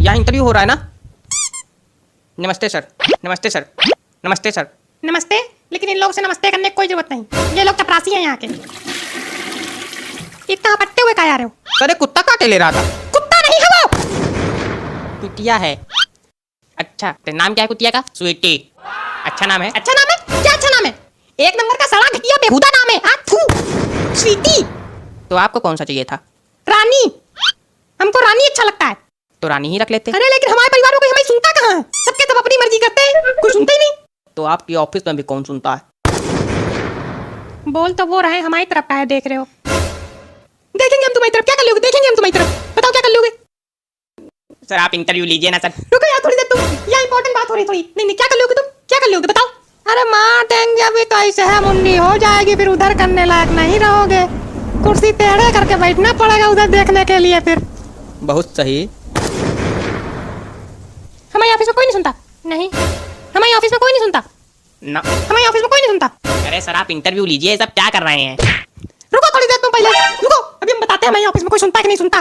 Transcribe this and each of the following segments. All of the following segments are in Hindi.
यहाँ इंटरव्यू हो रहा है ना? नमस्ते सर, नमस्ते सर, नमस्ते सर। नमस्ते, लेकिन इन लोगों से नमस्ते करने की कोई जरूरत नहीं। ये लोग चपरासी हैं यहाँ के। इतना पट्टे हुए कहाँ आ रहे हो? सर एक कुत्ता काटे ले रहा था। कुत्ता नहीं है वो, कुतिया है। अच्छा तो नाम क्या है कुतिया का? स्वीटी। अच्छा नाम है। अच्छा नाम है? क्या अच्छा नाम है? एक नंबर का सड़ा घटिया बेहुदा नाम है। थू, स्वीटी। तो आपको कौन सा चाहिए था? रानी। हमको रानी अच्छा लगता है। तो रानी ही रख लेते। अरे लेकिन हमारे परिवार में कोई हमें सुनता कहाँ है? सबके सब अपनी मर्जी करते हैं, कोई सुनता ही नहीं। तो आपकी ऑफिस में भी कौन सुनता है? बोल तो वो रहे, हमारी तरफ का है, देख रहे हो। देखेंगे हम तुम्हारी तरफ, क्या कर लोगे? देखेंगे हम तुम्हारी तरफ, बताओ क्या कर लोगे? सर आप इंटरव्यू लीजिए ना सर। रुको यार थोड़ी देर, तुम यहाँ इंपॉर्टेंट बात हो रही थोड़ी। नहीं क्या कर लोगे तुम? क्या कर लोगे बताओ? अरे मार देंगे अभी, कैसे है मुंडी हो जाएगी, फिर उधर करने लायक नहीं रहोगे। कुर्सी टेढ़े करके बैठना पड़ेगा उधर देखने के लिए। फिर बहुत सही। हमारे ऑफिस में कोई नहीं सुनता। नहीं, हमारे ऑफिस में कोई नहीं सुनता ना। हमारे ऑफिस में कोई नहीं सुनता। अरे सर आप इंटरव्यू लीजिए, सब क्या कर रहे हैं? रुको थोड़ी देर, तुम पहले रुको, अभी हम बताते हैं हमारे ऑफिस में कोई सुनता है कि नहीं सुनता।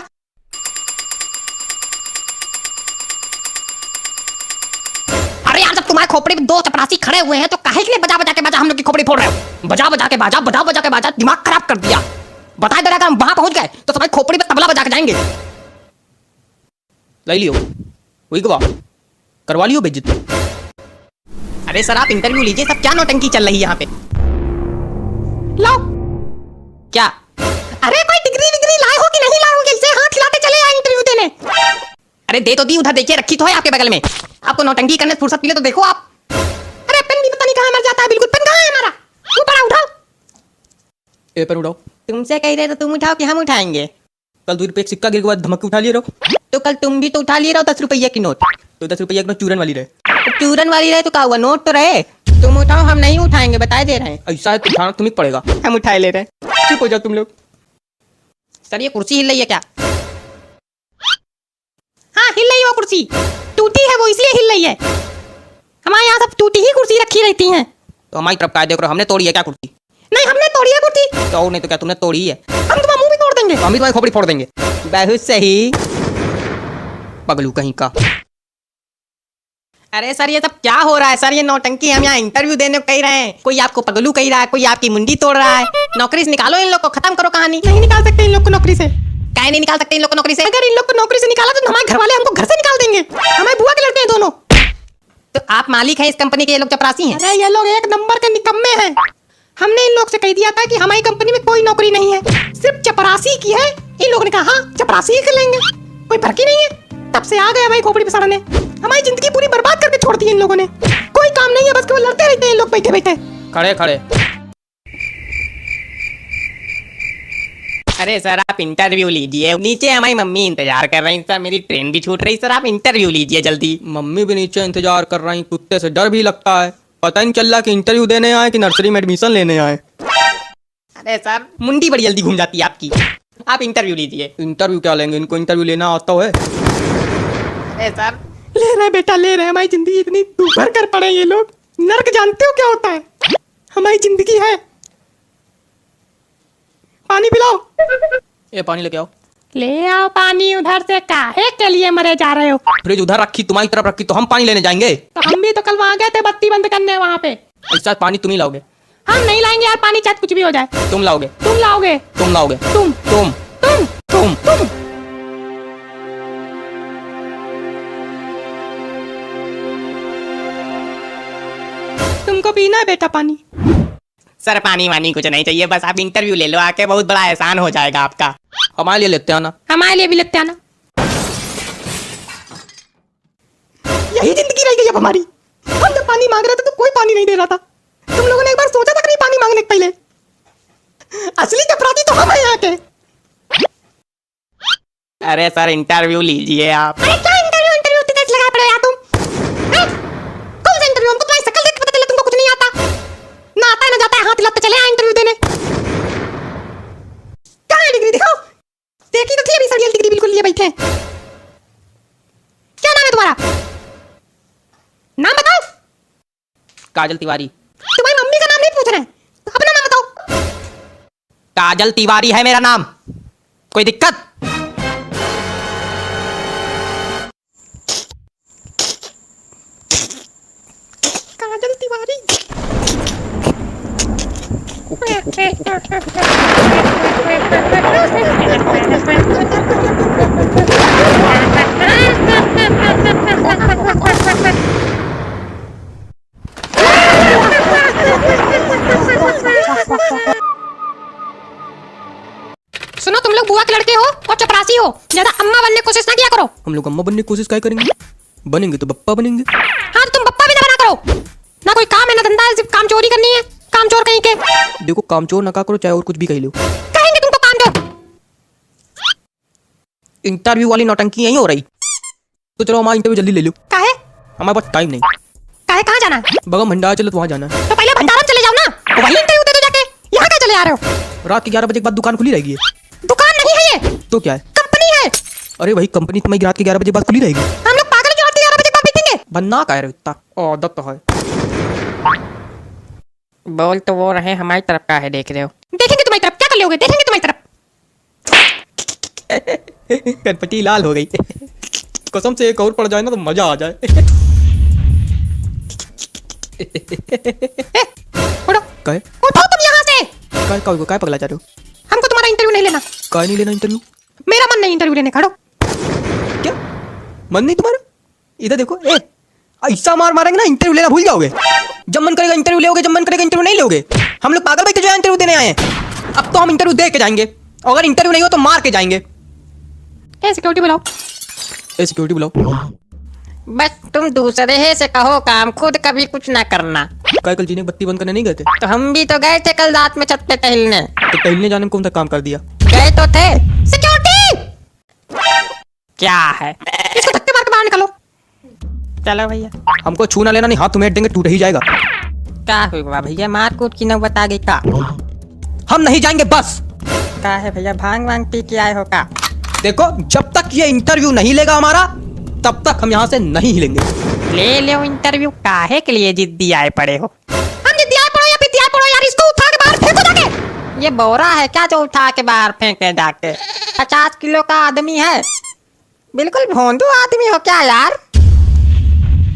अरे यार जब तुम्हारे खोपड़ी में दो चपरासी खड़े हुए हैं तो काहे के लिए बजा बजा के बाजा हम लोग की खोपड़ी फोड़ रहे हो? बजा बजा के बाजा, बजा बजा के बाजा, दिमाग खराब कर दिया। बता दे रहा अगर हम वहां पहुंच गए तो तुम्हारी खोपड़ी पे तबला बजा के जाएंगे। ले लियो, वही गवा करवा लियो बेइज्जती। अरे सर आप इंटरव्यू लीजिए, सब क्या नौटंकी चल रही है यहाँ पे? लाओ। क्या? अरे कोई डिग्री विग्री लाए हो कि नहीं लाए हो? ऐसे हाथ हिलाते चले आए इंटरव्यू देने। अरे दे तो दी, उधर देखिए रखी तो है आपके बगल में। आपको नौटंकी करने से फुर्सत मिले तो देखो आप। अरे पेन भी पता नहीं कहाँ मर जाता है, बिल्कुल। पेन कहाँ है हमारा? ऊपर उठाओ। ए पर उठाओ। तुमसे कह रहे तो तुम उठाओ कि हम उठाएंगे? कल 2 रुपए एक सिक्का गिर के बाद धमक के उठा लिए रहो। तो कल तुम भी तो उठा लिए रहो 10 रुपये की नोट। तो 10 रुपये की नोट चूरन वाली रहे। तो चूरन वाली रहे तो क्या हुआ, नोट तो रहे। तुम उठाओ, हम नहीं उठाएंगे, बता दे रहे हैं। ऐसा है तो उठाना तुम्हें पड़ेगा। हम उठाए ले रहे हैं। चुप हो जाओ तुम लोग। सर ये कुर्सी हिल रही है क्या? हाँ हिल रही है वो कुर्सी, टूटी है वो इसलिए हिल रही है। हमारे यहाँ सब टूटी ही कुर्सी रखी रहती हैं। तो हमारी तरफ का देख रहे हो, हमने तोड़ी है क्या कुर्सी? नहीं हमने तोड़ी है कुर्सी। तो और नहीं तो क्या, तुमने तोड़ी ही है। हम तुम्हारा मुंह भी तोड़ देंगे। तो हम भी तुम्हारी खोपड़ी फोड़ देंगे। बहुत सही पगलू कहीं का। अरे सर ये सब क्या हो रहा है? सर ये नौटंकी, हम यहाँ इंटरव्यू देने को कह रहे हैं, कोई आपको पगलू कह रहा है, कोई आपकी मुंडी तोड़ रहा है। नौकरी से निकालो इन लोग को, खत्म करो कहानी। नहीं निकाल सकते इन लोग को नौकरी से। काहे नहीं निकाल सकते इन लोग को नौकरी से? अगर इन लोग को नौकरी से निकाला तो हमारे घर वाले हमको घर से निकाल देंगे। हमारे बुआ के लड़के हैं दोनों। तो आप मालिक हैं इस कंपनी के, ये लोग चपरासी हैं। अरे ये लोग एक नंबर के निकम्मे हैं। हमने इन लोग से कह दिया था कि हमारी कंपनी में कोई नौकरी नहीं है, सिर्फ चपरासी की है। इन लोगों ने कहा हाँ चपरासी ही कर लेंगे, कोई फर्क ही नहीं है। तब से आ गए हमारी खोपड़ी पे सड़ने। हमारी जिंदगी पूरी बर्बाद करके छोड़ दी इन लोगों ने। कोई काम नहीं है, बस केवल लड़ते रहते हैं इन लोग बैठे बैठे। खड़े खड़े। अरे सर आप इंटरव्यू लीजिए, नीचे हमारी मम्मी इंतजार कर रही। सर मेरी ट्रेन भी छूट रही, सर आप इंटरव्यू लीजिए जल्दी। मम्मी भी नीचे इंतजार कर रही, कुत्ते से डर भी लगता है। पता ही नहीं चल रहा कि इंटरव्यू देने आए कि नर्सरी में एडमिशन लेने आए। अरे सर मुंडी बड़ी जल्दी घूम जाती है आपकी। आप इंटरव्यू लीजिए। इंटरव्यू क्या लेंगे, इनको इंटरव्यू लेना आता है। अरे सर ले रहे बेटा ले रहे। हमारी जिंदगी इतनी दूभर कर पड़े ये लोग। नर्क जानते हो क्या होता है? हमारी जिंदगी है। पानी पिलाओ। ये पानी लेके आओ। ले आओ पानी उधर से, काहे के लिए मरे जा रहे हो? फ्रिज उधर रखी, तुम्हारी तरफ रखी, तो हम पानी लेने जाएंगे। तो हम भी तो कल वहाँ गए थे बत्ती बंद करने वहाँ पे। ऐसा पानी तुम ही लाओगे? हम नहीं लाएंगे यार पानी, चाहे कुछ भी हो जाए। तुम लाओगे? तुम लाओगे? तुम लाओगे? तुम तुम तुम तुम तुम तुमको पीना है बेटा पानी? सर पानी वानी कुछ नहीं चाहिए, बस आप इंटरव्यू ले लो आके, बहुत बड़ा एहसान हो जाएगा आपका। हमारे लिए लेते आना। हमारे लिए भी लेते आना। यही जिंदगी रह गई अब हमारी। हम जब पानी मांग रहे थे तो कोई पानी नहीं दे रहा था। तुम लोगों ने एक बार सोचा था कि नहीं पानी मांगने के पहले? असली चपरासी तो हम हैं यहाँ के। अरे सर इंटरव्यू लीजिए आप। अरे क्या इंटरव्यू इंटरव्यू इतनी देर लगा पड़े यार तुम? हैं? कौन सा इंटरव्यू? हमको तुम्हारी शक्ल देख के पता चला तुमको कुछ नहीं आता। ना आता है ना जाता है, हाथ हिलाते चले आए इंटरव्यू देने। कहाँ है डिग्री दिखाओ? देखी तो थी अभी सड़ियल डिग्री बिल्कुल लिए बैठे हैं। क्या नाम है तुम्हारा? नाम बताओ। काजल तिवारी। तुम्हारी मम्मी का नाम नहीं पूछ रहे हैं, अपना नाम बताओ। काजल तिवारी है मेरा नाम। कोई दिक्कत? काजल तिवारी। सुनो, तुम लोग बुआ के लड़के हो और चपरासी हो, ज्यादा अम्मा बनने की कोशिश ना किया करो। हम लोग अम्मा बनने की कोशिश क्या करेंगे? बनेंगे तो बप्पा बनेंगे। हाँ, तुम बप्पा भी ना बना करो। ना कोई काम है ना धंधा है, सिर्फ काम चोरी करनी है। काम चोर कहीं के। देखो, काम चोर ना करो, चाहे और कुछ भी कह लो। कहेंगे तुमको काम चोर। इंटरव्यू वाली नौटंकी यही हो रही। तो चलो हमारा इंटरव्यू जल्दी ले लो। काहे? हमारे पास टाइम नहीं। काहे? कहाँ जाना है? बगम भंडारा चलो तो वहाँ जाना है। तो पहले भंडारा चले जाओ ना, वही इंटरव्यू दे दो जाके। यहाँ क्या चले आ रहे हो? रात के 11 बजे के बाद दुकान खुली रहेगी। दुकान नहीं है ये, तो क्या है? कंपनी है। अरे वही कंपनी तुम्हारी रात के 11 बजे के बाद खुली रहेगी। हम लोग पागल क्यों रात के 11 बजे बाद पीटेंगे? बनना कह रहे हो इतना? आदत तो है। बोल तो वो रहे हमारी तरफ का है, देख रहे हो। देखेंगे तुम्हारी तरफ, क्या कर लोगे? देखेंगे तुम्हारी तरफ। गणपति लाल हो गई। कसम से एक और पड़ जाए ना तो मजा आ जाए। उठो, कहे उठो तुम यहाँ से। काय पगला जा रहे हो? हमको तुम्हारा इंटरव्यू नहीं लेना। काय नहीं लेना इंटरव्यू? मेरा मन नहीं इंटरव्यू लेने का। हटो। क्या मन नहीं तुम्हारा? इधर देखो, ए ऐसा मार मारेंगे ना इंटरव्यू लेना भूल जाओगे। जब मन करेगा इंटरव्यू लोगे, जब मन करेगा इंटरव्यू नहीं लोगे। हम लोग पागल बैठे जो है इंटरव्यू देने आए हैं। अब तो हम इंटरव्यू दे के जाएंगे, अगर इंटरव्यू नहीं हो तो मार के जाएंगे। ए सिक्योरिटी बुलाओ। ए सिक्योरिटी बुलाओ। बस तुम दूसरे ही से कहो काम, खुद कभी कुछ ना करना। काय कल जीने बत्ती बंद करने नहीं गए थे? तो हम भी तो गए थे कल रात में छत पे टहलने। तो टहलने जाने में कौन सा काम कर दिया? गए तो थे। सिक्योरिटी, क्या है? इसको धक्के मार के बाहर निकालो। चलो भैया। हमको छूना लेना नहीं, हाथ तुम्हें देंगे टूट ही जाएगा। क्या हुआ भैया, मार कूट की नौबत आ गई का? हम नहीं जाएंगे बस। क्या है भैया, भांग वांग पी के आए हो का? देखो, जब तक ये इंटरव्यू नहीं लेगा हमारा, तब तक हम यहाँ से नहीं हिलेंगे। ले लो इंटरव्यू, काहे के लिए जिद्दी आए पड़े हो? हम जिद्दी आए पड़ो या पिद्दी आए पड़ो यार, इसको उठा के बाहर फेंको जाके। ये बोरा है क्या जो उठा के बाहर फेंके जाके? 50 किलो का आदमी है, बिल्कुल भोंदू आदमी हो क्या यार?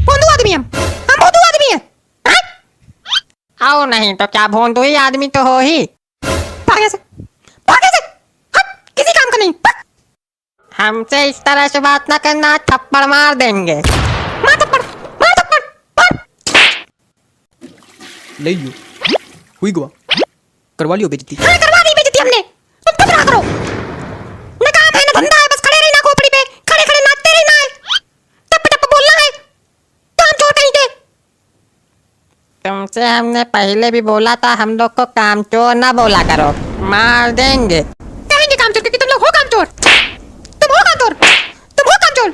भोंदू आदमी हम भोंदू आदमी हैं। हैं? आओ नहीं तो क्या, भोंदू ही आदमी तो हो ही। भागे से, भागे से। हट, किसी काम का नहीं। हट। हमसे इस तरह से बात ना करना, थप्पड़ मार देंगे। मार थप्पड़, मार थप्पड़, मार। ले लियो, हुई गुआ, करवा लियो बेइज्जती। हाँ, करवा दी बेइज्जती हमने। तुम चुप रहा करो। ना काम है ना धंधा है, बस खड़े रहना खोपड़ी पे, खड़े खड़े नाचते रहना है, टप टप बोलना है। काम चोर कहीं के। तुमसे हमने पहले भी बोला था हम लोग को काम चोर ना बोला करो, मार देंगे। कहेंगे काम चोर क्योंकि तुम लोग हो काम चोर। तुम हो काम चोर, तुम हो काम चोर,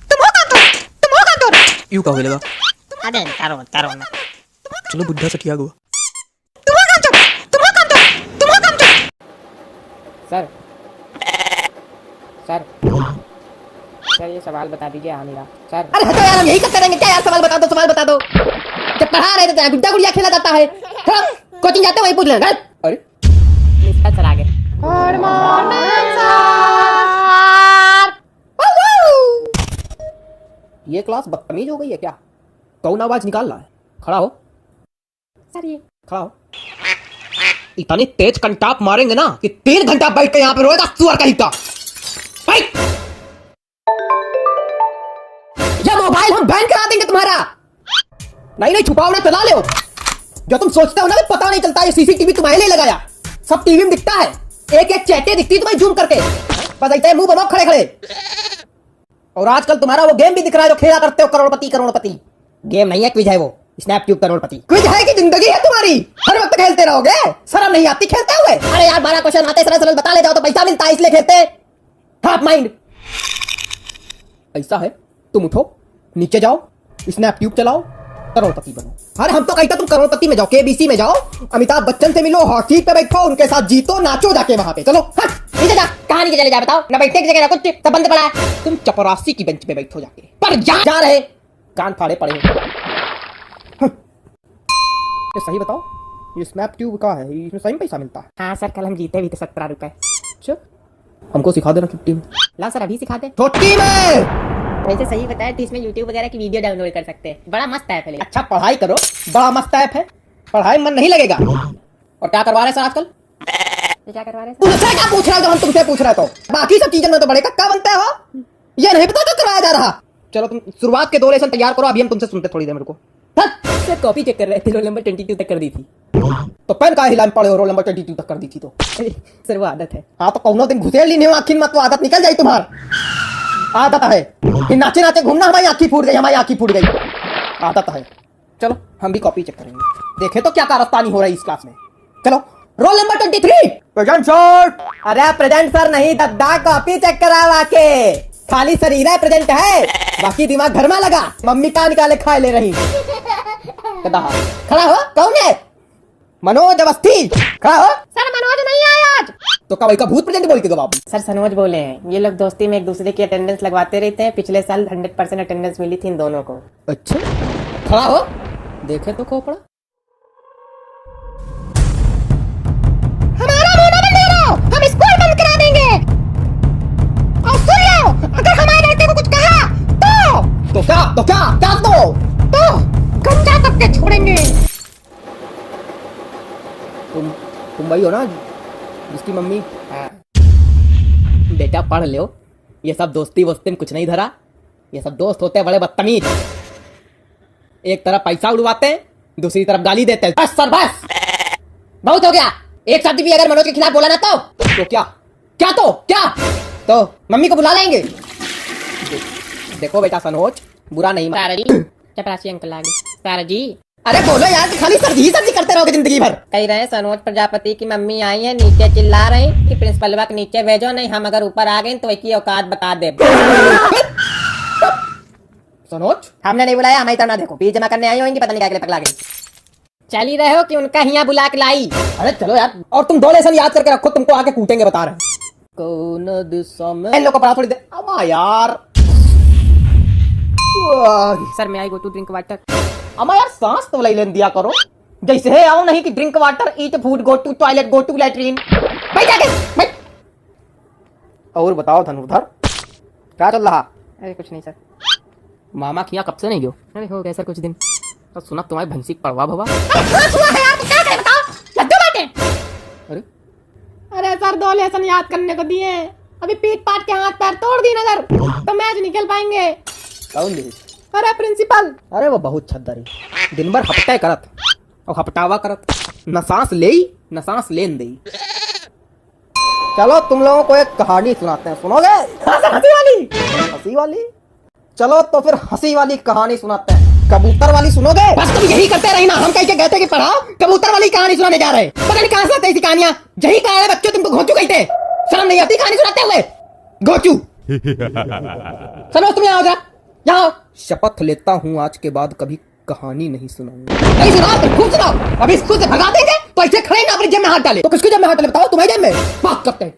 तुम हो काम चोर, तुम हो काम चोर। यूं का होगा? अरे करो करो ना। चलो बुढ़ा सटिया गुआ। तुम हो काम चोर, तुम हो काम चोर, तुम हो काम चोर। सर सर सर ये सवाल बता दीजिए। हाँ मेरा सर। अरे हटो यार, हम यही करते रहेंगे क्या यार? सवाल बता दो, सवाल बता दो। जब पढ़ा रहे थे गुड्डा गुड़िया खेला जाता है। हाँ, कोचिंग जाते हो वही पूछ लेना। अरे सर आगे। Good morning sir. ये क्लास बदतमीज हो गई है क्या? कौन आवाज निकाल रहा है? खड़ा हो सर ये खड़ा हो। इतनी तेज कंटाप मारेंगे ना कि 3 घंटा बैठ के यहाँ पे रोएगा सुअर का हिस्सा। ये मोबाइल हम बैन करा देंगे तुम्हारा। नहीं नहीं, छुपाओ ना, चला ले। जो तुम सोचते हो ना कि पता नहीं चलता, ये सीसीटीवी तुम्हारे लिए लगाया। सब टीवी में दिखता है, एक एक चैटे दिखती है तुम्हें जूम करके। बस ऐसे मुंह बनाओ खड़े खड़े। और आजकल तुम्हारा वो गेम भी दिख रहा है जो खेला करते हो, करोड़पति करोड़पति। गेम नहीं है, क्विज है वो, स्नैपट्यूब करोड़पति। क्विज है कि जिंदगी है तुम्हारी? हर वक्त खेलते रहोगे? शर्म नहीं आती खेलते हुए? अरे यार 12 क्वेश्चन आते, सरल सरल बता ले जाओ तो पैसा मिलता है, इसलिए खेलते। Half mind. ऐसा है, तुम उठो, नीचे जाओ, स्नैपट्यूब चलाओ, करोड़पति बनो। अरे हम तो कहते तुम करोड़पति में जाओ, केबीसी में जाओ, अमिताभ बच्चन से मिलो, हॉट सीट पे बैठो, उनके साथ जीतो, नाचो जाके वहां पे। चलो हट, नीचे जा। कहां नीचे चले जा बताओ? ना बैठने की जगह ना कुछ, सब बंद पड़ा है। तुम चपरासी की बेंच पे बैठो जाके। पर जा रहे। कान फाड़े पड़े हो। ये सही बताओ, ये स्नैपट्यूब का है, इसमें सही में पैसा मिलता है? हाँ सर, कल हम जीते भी थे 17 रुपए। अच्छा, हमको सिखा देना छुट्टी में। ला सर अभी सिखा दे। छुट्टी में वैसे सही बताया तो इसमें यूट्यूब वगैरह की वीडियो डाउनलोड कर सकते हैं, बड़ा मस्त ऐप है। अच्छा पढ़ाई करो, बड़ा मस्त ऐप है, पढ़ाई में मन नहीं लगेगा। और क्या करवा रहे हैं सर आजकल? तो क्या करवा रहे हैं तुमसे क्या पूछ रहा है जो हम तुमसे पूछ रहे तो? बाकी सब चीजों में तो बड़े कक्का बनते हो, ये नहीं पता क्यों करवाया जा रहा। चलो तुम शुरुआत के 2 लेसन तैयार करो, अभी हम तुमसे सुनते थोड़ी देर मेरे को। सर कॉपी चेक कर रहे थे, रोल नंबर 22 तक कर दी थी। तो पेन का हिला में पड़े हो, रोल नंबर 22 तक कर दी थी तो। सर वो आदत है। हाँ तो कौनो दिन घुसेड़ ली नहीं हो आखिर मत, तो आदत निकल जाए तुम्हार। आदत है कि नाचे नाचे घूमना, हमारी आंखी फूट गई, हमारी आंखी फूट गई, आदत है। चलो हम भी कॉपी चेक करेंगे, देखे तो क्या कारस्तानी हो रही है इस क्लास में। चलो रोल नंबर 23 प्रेजेंट सर। अरे प्रेजेंट सर नहीं दद्दा, कॉपी चेक करा के, खाली शरीर है प्रेजेंट है, बाकी दिमाग घर में लगा। मम्मी का निकाले खाए ले रही। खड़ा हो, कौन है? मनोज अवस्थी, खड़ा हो। सर मनोज नहीं आया आज। तो का भाई का भूत प्रेजेंट बोल के बाबू। सर सनोज बोले हैं, ये लोग दोस्ती में एक दूसरे की अटेंडेंस लगवाते रहते हैं, पिछले साल 100% अटेंडेंस मिली थी इन दोनों को। अच्छा खड़ा हो, देखे तो खोपड़ा। हमारा मुंह ना बंद करो, हम स्कूल बंद करा देंगे। और सुन लो, अगर हमारे लड़के को कुछ कहा तो क्या तो गंजा तक के छोड़ेंगे। तुम वही हो ना जिसकी मम्मी। बेटा पढ़ लो, ये सब दोस्ती वोस्ती में कुछ नहीं धरा, ये सब दोस्त होते हैं बड़े बदतमीज। एक तरफ पैसा उड़वाते हैं, दूसरी तरफ गाली देते हैं। बस सर बस, बहुत हो गया। एक शब्द भी अगर मनोज के खिलाफ बोला ना तो क्या तो मम्मी को बुला लेंगे। देखो बेटा सनोज, बुरा नहीं सारा जी चपरासी अंकल आ गए। सारा जी अरे बोलो यार, खाली सर्दी करते रहोगे जिंदगी भर। कह रहे हैं सनोज प्रजापति की मम्मी आई है, नीचे चिल्ला रही कि प्रिंसिपल के नीचे भेजो, नहीं हम अगर ऊपर आ गए तो एक ही औकात बता दे। सनोज हमने नहीं बुलाया, हमारी तरह ना देखो, फीस जमा करने आई होंगी, पता नहीं क्या के लिए पगला गई। चल ही रहे हो कि उनका हिया बुला के लाई। अरे चलो यार, और तुम 2 लेसन याद करके रखो, तुमको आके कूटेंगे बता रहे हैं। कौन दिशा में इन लोग को पढ़ा थोड़ी देर। अमा यार सर मैं आई गो टू ड्रिंक वाटर। अमा यार सांस तो लेन दिया करो, जैसे है आओ नहीं कि drink water, eat food, go to toilet, go to latrine. बैठ। और बताओ धनुर्धर, क्या चल रहा? अरे कुछ नहीं सर। मामा किया कब से नहीं गयो? अरे हो गए सर कुछ दिन। तो सुना तुम्हारी भैंसी पड़वा भवा। अरे अरे सर 2 लेसन याद करने को दिए, अभी पीट पाट के हाथ पैर तोड़ दी नजर तो मैच निकल पाएंगे। कौन दी? अरे प्रिंसिपल। अरे वो बहुत छद्दरी, दिन भर हपटे करत और हपटावा करत, न सांस ले न सांस लेन दे। चलो तुम लोगों को एक कहानी सुनाते हैं, सुनोगे? हंसी वाली। चलो तो फिर हंसी वाली कहानी सुनाते हैं। कबूतर वाली सुनोगे? बस तुम यही करते रही ना, हम कह के कहते कि पढ़ाओ, कबूतर वाली कहानी सुनाने जा रहे। पता नहीं कहां से आते ऐसी कहानियां, यही कहा है बच्चों तुमको घोचू कहते। शर्म नहीं आती कहानी सुनाते हुए? घोचू। चलो तुम यहाँ आओ। शपथ लेता हूँ आज के बाद कभी कहानी नहीं सुनाऊंगा। नहीं सुनाओ तो खूब सुनाओ, अभी स्कूल से भगा देंगे तो ऐसे खड़े ना अपनी जेब में हाथ डाले। तो किसकी जेब में हाथ डाले बताओ? तुम्हारी जेब में बात करते हैं।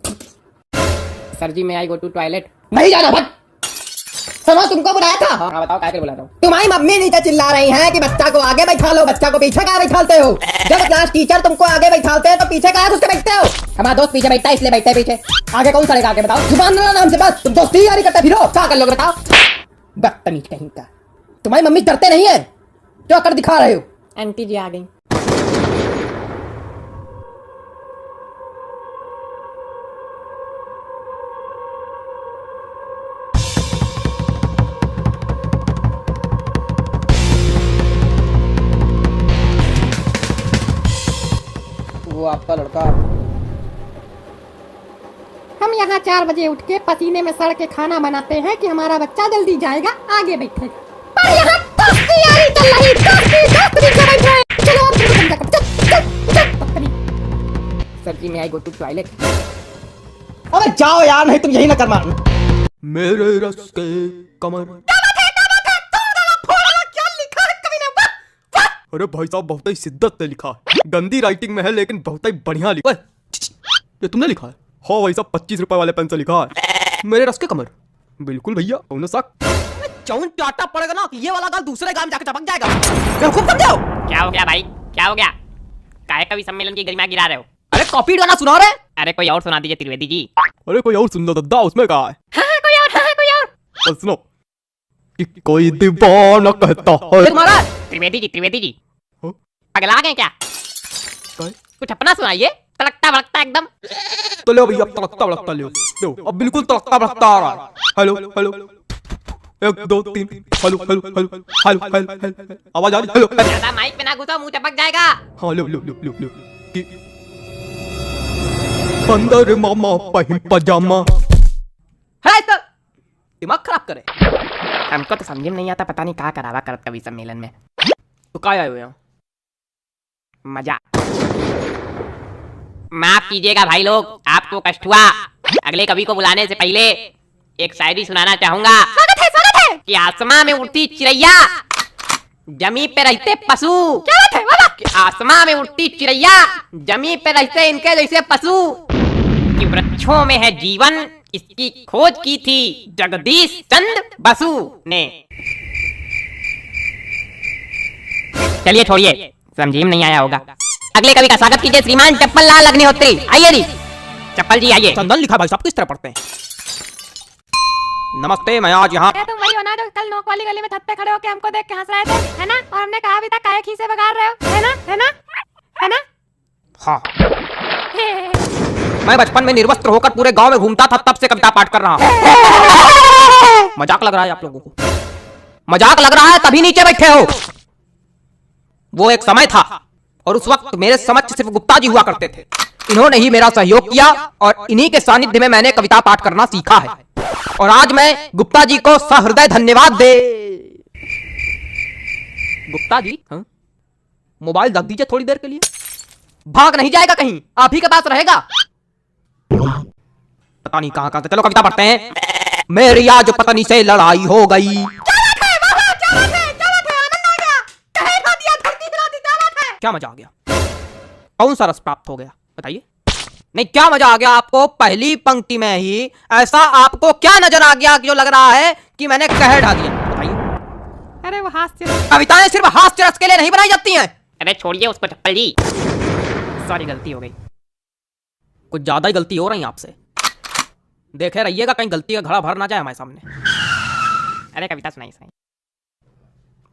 सर जी मैं आई गो टू टॉयलेट। नहीं जाना भाग। सुनो तुमको बुलाया था। हाँ बताओ क्या बुला रहा हूँ। तुम्हारी मम्मी नीचे चिल्ला रही है कि बच्चा को आगे बैठा लो, बच्चा को पीछे कहाँ बैठाते हो? जब क्लास टीचर तुमको आगे बैठाते हैं तो पीछे कहाँ घुस के बैठते हो? हमारा दोस्त पीछे बैठता है इसलिए बैठते पीछे, आगे कौन चलेगा? आगे बताओ। जुबान ना नाम से बस, तुम दोस्ती यारी करते फिरो, क्या कर लोगे बताओ? बदतमीज कहीं का। तुम्हारी मम्मी डरते नहीं है, क्या कर दिखा रहे हो? आंटी जी आ गई। वो आपका लड़का। हम यहाँ 4 बजे उठ के पसीने में सड़ के खाना बनाते हैं कि हमारा बच्चा जल्दी जाएगा, आगे बैठे। पर यहाँ दोस्ती यारी चल रही, दोस्ती बैठ रहे। चलो और तुम चल। सर जी मैं आई गो टू टॉयलेट। अबे जाओ यार, नहीं तुम यही ना कर मार। मेरे रस के कमर। अरे भाई साहब बहुत ही शिद्दत से लिखा है, गंदी राइटिंग में है लेकिन बहुत ही बढ़िया लिखा है। ये तुमने लिखा है? हाँ भाई साहब 25 रुपए वाले पेन से लिखा है, मेरे रस के कमर। बिल्कुल भैया, कौन सा चौन चाटा पड़ेगा ना कि ये वाला गाल दूसरे गाल में जाके चपक जाएगा। खूब समझाओ। क्या हो गया भाई, क्या हो गया? काहे कवि सम्मेलन की गरिमा गिरा रहे हो? अरे कॉपी गाना सुना रहे। अरे कोई और सुना दीजिए त्रिवेदी जी। अरे कोई और सुन लो दद्दा, उसमें कहा है हाँ कोई और, हाँ कोई और। और सुनो कि कोई दीवाना कहता है। तुम्हारा त्रिवेदी जी हाँ? पगला गए क्या? काय? कुछ अपना सुनाइए, तड़कता भड़कता एकदम। तो ले भैया, अब तड़कता भड़कता लो, अब बिल्कुल तड़कता भड़कता आ रहा है। Hello hello 1 2 3 hello hello hello hello hello, आवाज आ रही? Hello hello. ज्यादा माइक पे ना घुसो, मुंह टपक जाएगा। हाँ लो लो लो लो लो कि- अंदर मामा पहन पजामा। है तो दिमाग खराब करे। हमको तो समझ में नहीं आता, पता नहीं कहाँ करावा करत कवि सम्मेलन में। तो क्या आए हुए हो? मजा। माफ कीजिएगा भाई लोग, आपको कष्ट हुआ। अगले कवि को बुलाने से पहले एक शायरी सुनाना चाहूंगा। स्वागत है कि आसमां में उड़ती चिड़ैया, जमी पे रहते पशु। क्या बात है, वाह वाह। कि आसमां में उड़ती चिड़ैया, जमी पे रहते इनके जैसे पशु। कि वृक्षों में है जीवन, इसकी खोज की थी जगदीश चंद्र बसु ने। चलिए छोड़िए, समझी में नहीं आया होगा। अगले कवि का स्वागत कीजिए श्रीमान चप्पल लाल अग्निहोत्री। आइए जी चप्पल जी आइए। चंदन लिखा भाई साहब, किस तरह पढ़ते हैं? नमस्ते, मैं आज यहाँ तुम वही हो ना जो कल नोक वाली गली में छत पे खड़े होके हमको देख के हंस रहे थे, है ना? और हमने कहा भी था काहे खीसे बगाड़ रहे हो, है ना? है ना? है ना? हाँ, मैं बचपन में निर्वस्त्र होकर पूरे गांव में घूमता था, तब से कविता पाठ कर रहा हूँ। मजाक लग रहा है आप लोगों को? मजाक लग रहा है तभी नीचे बैठे हो। वो एक समय था और उस वक्त मेरे समक्ष सिर्फ गुप्ता जी हुआ करते थे। इन्होंने ही मेरा सहयोग किया और इन्हीं के सानिध्य में मैंने कविता पाठ करना सीखा है। और आज मैं गुप्ता जी को सहृदय धन्यवाद दे। गुप्ता जी, हाँ? मोबाइल रख दीजिए थोड़ी देर के लिए। भाग नहीं जाएगा कहीं, आप ही के पास रहेगा। पता नहीं कहां से। चलो कविता पढ़ते हैं। मेरी आज पत्नी से लड़ाई हो गई। क्या मजा आ गया? कौन सा रस प्राप्त हो गया बताइए? नहीं, क्या मजा आ गया आपको? पहली पंक्ति में ही ऐसा आपको क्या नजर आ गया कि जो लग रहा है कि मैंने कह ढा दिया? बताइए। अरे वो हास्य। कविताएं सिर्फ हास्य रस के लिए नहीं बनाई जाती हैं। अरे छोड़िए उसको चप्पल जी, सॉरी गलती हो गई। कुछ ज्यादा ही गलती हो रही है आपसे। देखे रहिएगा कहीं गलती का घड़ा भर ना जाए हमारे सामने। अरे कविता सुनाई सही।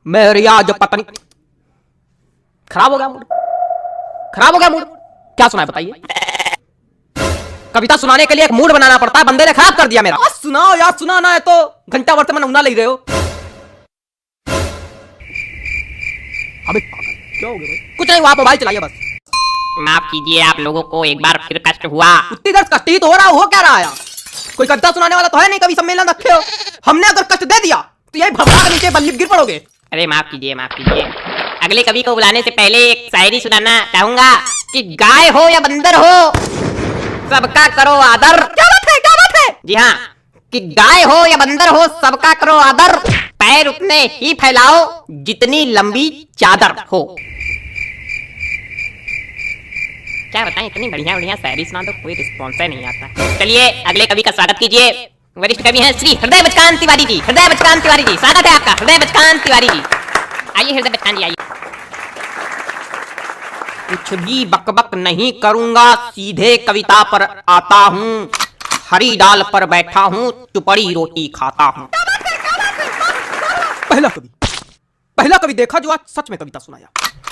मेरी आज पत्नी। खराब हो गया मूड, खराब हो गया मूड। क्या सुनाए बताइए? कविता सुनाने के लिए एक मूड बनाना पड़ता है, बंदे ने खराब कर दिया मेरा। सुनाओ यार, सुनाना है तो घंटा भर से मैं नमूना ले रहे हो। अबे क्या हो गया भाई? कुछ नहीं हुआ, आप मोबाइल चलाइए बस। माफ कीजिए, आप लोगों को एक बार फिर कष्ट हुआ। उतनी देर कष्ट ही तो हो रहा, हो क्या रहा है? कोई कविता सुनाने वाला तो है नहीं, कभी सम्मेलन रखे हो। हमने अगर कष्ट दे दिया तो यही भवरा के नीचे बल्ली गिर पड़ोगे। अरे माफ कीजिए, माफ कीजिए। अगले कवि को बुलाने से पहले एक शायरी सुनाना चाहूंगा। कि गाय हो या बंदर हो, सबका करो आदर। क्या बात है, क्या बात है? जी हाँ, कि गाय हो या बंदर हो, सबका करो आदर। पैर उतने ही फैलाओ जितनी लंबी चादर हो। क्या बताएं, इतनी बढ़िया बढ़िया शायरी सुना दो, कोई रिस्पॉन्स नहीं आता। चलिए अगले कवि का स्वागत कीजिए। वरिष्ठ कवि हैं श्री हृदय बचकान तिवारी जी। हृदय बचकान तिवारी जी, स्वागत है आपका। हृदय बचकान तिवारी जी, आइए हृदय बचकान जी आइए। कुछ भी बकबक नहीं करूंगा, सीधे कविता पर आता हूँ। हरी डाल पर बैठा हूँ, चुपड़ी रोटी खाता हूँ। पहला कवि देखा जो आज सच में कविता सुनाया।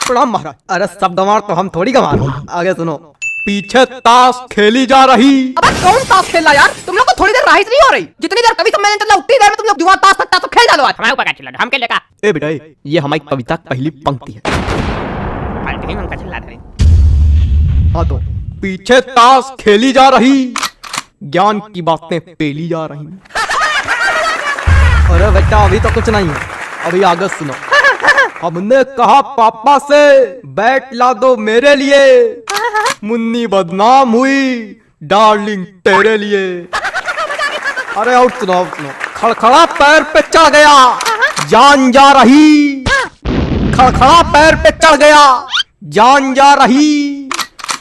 प्रणाम महाराज। अरे सब गंवार तो हम थोड़ी गंवार हो। आगे सुनो। पीछे ताश खेली जा रही। अबे कौन ताश खेल रहा यार? तुम लोग को थोड़ी देर राहत नहीं हो रही? जितनी देर कवि सम्मेलन चल रहा उतनी देर में तुम लोग जुआ ताश तक तो खेल डालो। आज हमारे ऊपर का चिल्ला, हम क्या लेगा? ए बेटा, ये हमारी कविता की पहली पंक्ति है। फालतू ही उनका चिल्ला रहे। हाँ तो पीछे ताश खेली जा रही, ज्ञान की बातें पेली जा रही। अरे बेटा अभी तो कुछ नहीं है, अभी आगे सुनो। हमने कहा पापा से बैट ला दो मेरे लिए, मुन्नी बदनाम हुई डार्लिंग तेरे लिए। अरे और सुनो, खड़खड़ा पैर पे चढ़ गया, जान जा रही। खड़खड़ा पैर पे चढ़ गया, जान जा रही।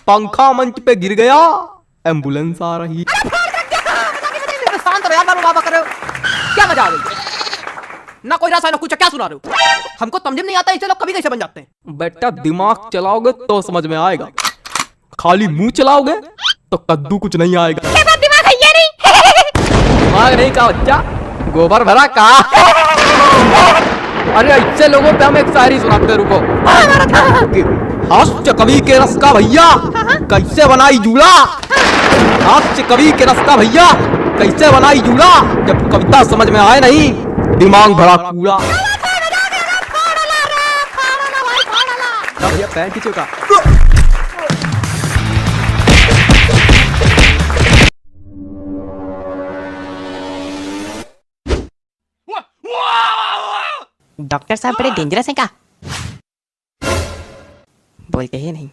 पंखा मंच पे गिर गया, एम्बुलेंस आ रही। शांत रहो यार, बाबा कर रहे हो। क्या मजा आ रही है? ना कोई रसा ना कुछ, क्या सुना रहे हो? हमको समझ में नहीं आता इसे लोग कभी कैसे बन जाते हैं। बेटा दिमाग चलाओगे तो समझ में आएगा, खाली मुंह चलाओगे तो कद्दू कुछ नहीं आएगा। क्या बात दिमाग है ये दिमाग नहीं का बच्चा, गोबर भरा का। अरे ऐसे लोगों पे हम एक शायरी सुनाते, रुको। हास्य कवि के रस का भैया कैसे बनाई जूड़ा, हास्य कवि के रस का भैया कैसे बनाई जूड़ा, जब कविता समझ में आए नहीं दिमाग भरा कूड़ा। भैया पैर खींचो का। डॉक्टर साहब बड़े डेंजरस हैं क्या? बोलते ही नहीं।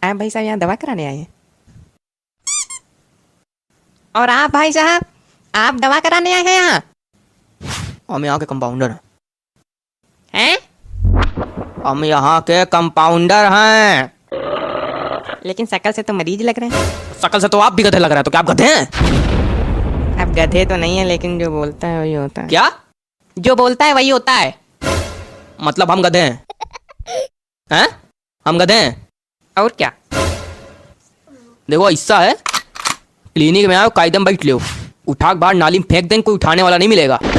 आप भाई साहब यहाँ दवा कराने आए हैं? और आप भाई साहब, आप दवा कराने आए हैं यहाँ? हम यहाँ के कंपाउंडर हैं। हैं? हम यहाँ के कंपाउंडर हैं। लेकिन शक्ल से तो मरीज लग रहे हैं। शकल से तो आप भी गधे लग रहे हैं, तो क्या आप गधे हैं? अब गधे तो नहीं है, लेकिन जो बोलता है वही होता है। क्या? जो बोलता है वही होता है। मतलब हम गधे हैं? हैं? हम गधे हैं? और क्या? देखो ऐसा है, क्लिनिक में आओ, कायदे में बैठ लो, उठा के बाहर नाली में फेंक दें, कोई उठाने वाला नहीं मिलेगा। तो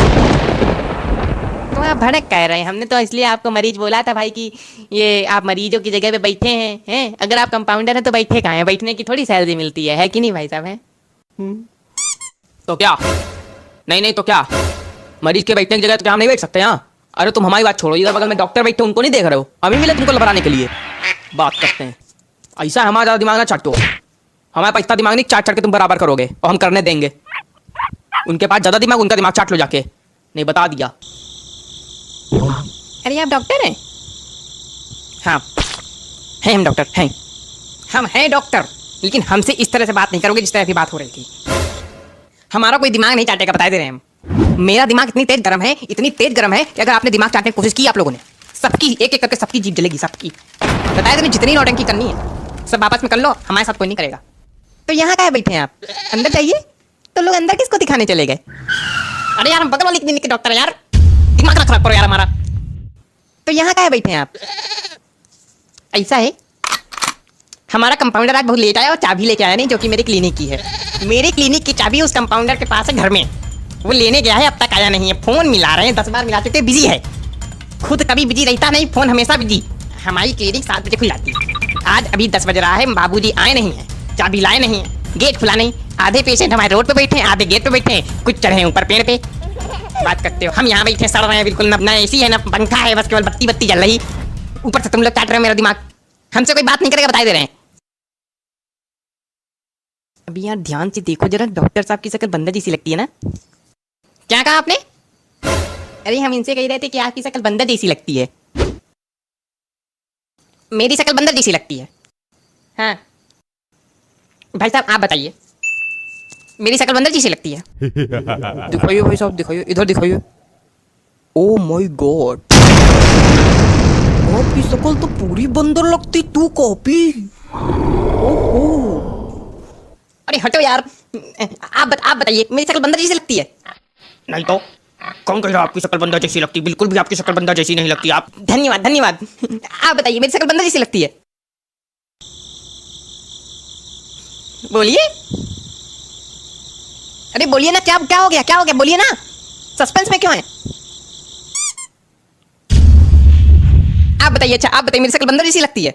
आप भड़क कह रहे हैं। हमने तो इसलिए आपको मरीज बोला था भाई कि ये आप मरीजों की जगह पे बैठे हैं। अगर आप कंपाउंडर हैं तो बैठे कहाँ हैं? बैठने की थोड़ी सैलरी मिलती है कि नहीं भाई साहब? है तो क्या? नहीं तो क्या, मरीज के बैठने की जगह तो क्या हम नहीं बैठ सकते यहाँ? अरे तुम हमारी बात छोड़ो, इधर बगल में डॉक्टर बैठे उनको नहीं देख रहे हो? हमें मिले तुमको लबराने के लिए बात करते हैं। ऐसा हमारा ज़्यादा दिमाग ना चाटो, हमारे पास इतना दिमाग नहीं चाट चाट के तुम बराबर करोगे, और हम करने देंगे। उनके पास ज़्यादा दिमाग, उनका दिमाग चाट लो जाके। नहीं बता दिया। अरे आप डॉक्टर हैं? हाँ हैं, हम डॉक्टर हैं। हम हैं डॉक्टर, लेकिन हमसे इस तरह से बात नहीं करोगे जिस तरह की बात हो रही थी। हमारा कोई दिमाग नहीं चाटेगा, बता दे रहे हैं हम। मेरा दिमाग इतनी तेज गर्म है, इतनी तेज गर्म है कि अगर आपने दिमाग चाटने की कोशिश की आप लोगों ने, सबकी एक एक करके सबकी जीभ जलेगी, सबकी। बताया तुम्हें जितनी नौटंकी करनी है सब आपस में कर लो, हमारे साथ कोई नहीं करेगा। तो यहाँ क्या बैठे हैं आप? अंदर जाइए। तो लोग अंदर किसको दिखाने चले गए? अरे यार हम बगल वाली क्लिनिक के डॉक्टर हैं यार, दिमाग ना खराब करो यार हमारा। तो यहाँ क्या बैठे हैं आप? ऐसा है, हमारा कंपाउंडर आज बहुत लेट आया और चाबी लेके आया नहीं, जो कि मेरी क्लिनिक की है। मेरी क्लिनिक की चाबी उस कंपाउंडर के पास है घर में, वो लेने गया है, अब तक आया नहीं है। फोन मिला रहे हैं, 10 बार मिला चुके, बिजी है। खुद कभी बिजी रहता नहीं, फोन हमेशा बिजी। हमारी क्लिनिक 7 बजे खुल जाती है। आज अभी 10 बज रहा है, बाबूजी आए नहीं है, चाबी लाए नहीं है, गेट खुला नहीं। आधे पेशेंट हमारे रोड पे बैठे हैं, आधे गेट पे बैठे हैं, कुछ चढ़े हैं ऊपर पेड़ पे। बात करते हो, हम यहाँ बैठे सड़ रहे हैं बिल्कुल, ना एसी है ना पंखा है, बस केवल बत्ती बत्ती जल रही। ऊपर से तुम लोग काट रहे हो मेरा दिमाग। हमसे कोई बात नहीं करेगा, बता दे रहे हैं। अभी यार ध्यान से देखो जरा, डॉक्टर साहब की शक्ल बंदर जैसी लगती है ना? क्या कहा आपने? अरे हम इनसे कह रहे थे कि आपकी शक्ल बंदर जैसी लगती है। मेरी शक्ल बंदर जैसी लगती है? हाँ भाई साहब आप बताइए, मेरी शक्ल बंदर जैसी लगती है? दिखाइए भाई साहब, दिखाइए, इधर दिखाइए। ओ माय गॉड, आपकी शक्ल तो पूरी बंदर लगती, तू कॉपी। अरे हटो यार, आप बताइए मेरी शक्ल बंदर जैसी लगती है? नहीं तो कौन कह रहा आपकी शक्ल बंदर जैसी लगती? बिल्कुल भी आपकी शक्ल बंदर जैसी नहीं लगती। आप धन्यवाद धन्यवाद। आप बताइए मेरी शक्ल बंदर जैसी लगती है? बोलिए, अरे बोलिए ना, क्या क्या हो गया, क्या हो गया, बोलिए ना, सस्पेंस में क्यों है? आप बताइए। अच्छा आप बताइए मेरी शक्ल बंदर जैसी लगती है?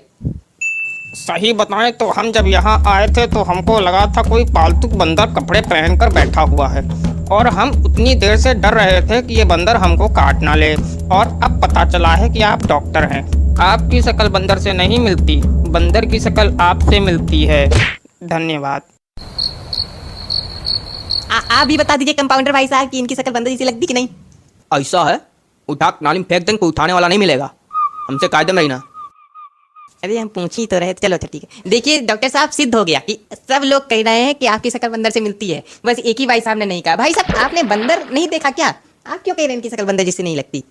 सही बताएं तो हम जब यहाँ आए थे तो हमको लगा था कोई पालतू बंदर कपड़े पहनकर बैठा हुआ है, और हम उतनी देर से डर रहे थे कि ये बंदर हमको काट ना ले, और अब पता चला है कि आप डॉक्टर हैं। आपकी शक्ल बंदर से नहीं मिलती, बंदर की शक्ल आपसे मिलती है। धन्यवाद। आप भी बता दीजिए कंपाउंडर भाई साहब कि इनकी शक्ल बंदर जैसी लगती कि नहीं? ऐसा है, उठा नाली में फेंक देंगे, कोई उठाने वाला नहीं मिलेगा, हमसे कायदे में रहना। अरे हम पूछ ही तो रहे थे। चलो अच्छा ठीक है। देखिए डॉक्टर साहब, सिद्ध हो गया कि सब लोग कह रहे हैं कि आपकी शक्ल बंदर से मिलती है, बस एक ही भाई साहब ने नहीं कहा। भाई साहब आपने बंदर नहीं देखा क्या? आप क्यों कह रहे हैं इनकी शक्ल बंदर जैसी नहीं लगती?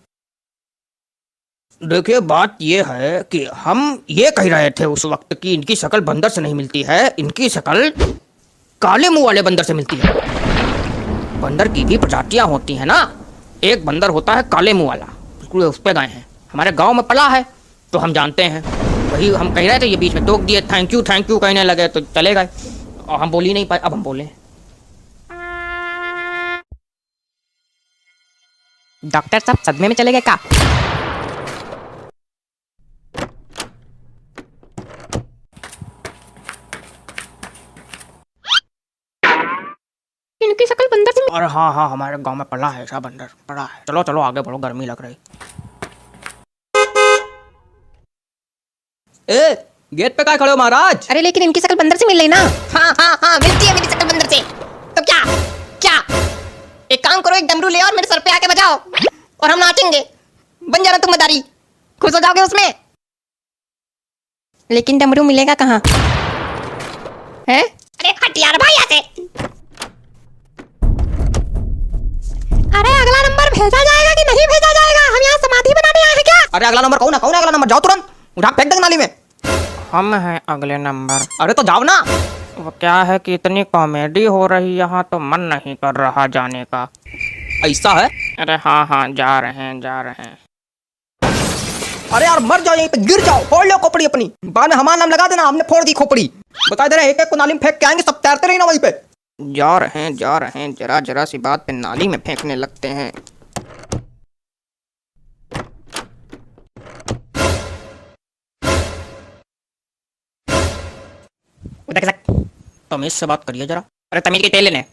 देखिए बात ये है कि हम ये कह रहे थे उस वक्त कि इनकी शक्ल बंदर से नहीं मिलती है, इनकी शक्ल काले मुंह वाले बंदर से मिलती है। बंदर की भी प्रजातियां होती हैं ना, एक बंदर होता है काले मुंह वाला, बिल्कुल उस पे गए हैं, हमारे गांव में पला है तो हम जानते हैं। वही हम कह रहे थे, ये बीच में टोक दिए, थैंक यू कहने लगे तो चले गए, और हम बोल ही नहीं पाए। अब हम बोले डॉक्टर साहब सदमे में चले गए का? इनकी शक्ल बंदर से अरे हाँ हाँ, हमारे गांव में पला है ऐसा बंदर, पड़ा है। चलो चलो आगे बढ़ो, गर्मी लग रही। ए, गेट पे काय खड़े हो महाराज? अरे लेकिन इनकी शक्ल बंदर से मिल रही ना। हाँ हाँ हाँ, मिलती है मेरी शक्ल बंदर से। तो क्या क्या एक काम करो, एक डमरू ले और मेरे सर पे आके बजाओ और हम नाचेंगे। बन जाना तुम मदारी, खुश हो जाओगे उसमें। लेकिन डमरू मिलेगा कहाँ है? अरे हट यार भाई यहाँ से। अरे अगला नंबर भेजा जाएगा कि नहीं भेजा जाएगा? हम यहाँ समाधि बनाने आए हैं क्या? अरे अगला नंबर कौन है अगला नंबर? जाओ तुरंत, उठा फेंक देंगे नाली में। हम हैं अगले नंबर। अरे तो जाओ ना। वो क्या है कि इतनी कॉमेडी हो रही यहाँ तो मन नहीं कर रहा जाने का। ऐसा है? अरे हाँ हाँ, जा रहे हैं जा रहे हैं। अरे यार मर जाओ, यहीं पे गिर जाओ, फोड़ लो खोपड़ी अपनी। बाद में हमारा नाम लगा देना, हमने फोड़ दी खोपड़ी। बता दे रहे हैं, एक एक को नाली में फेंक के आएंगे, सब तैरते रही ना वहीं पे। जा रहे हैं, जरा जरा सी बात पे नाली में फेंकने लगते हैं। उधर के सक, तमीज से बात करिए जरा। अरे तमीज के तेल लेने।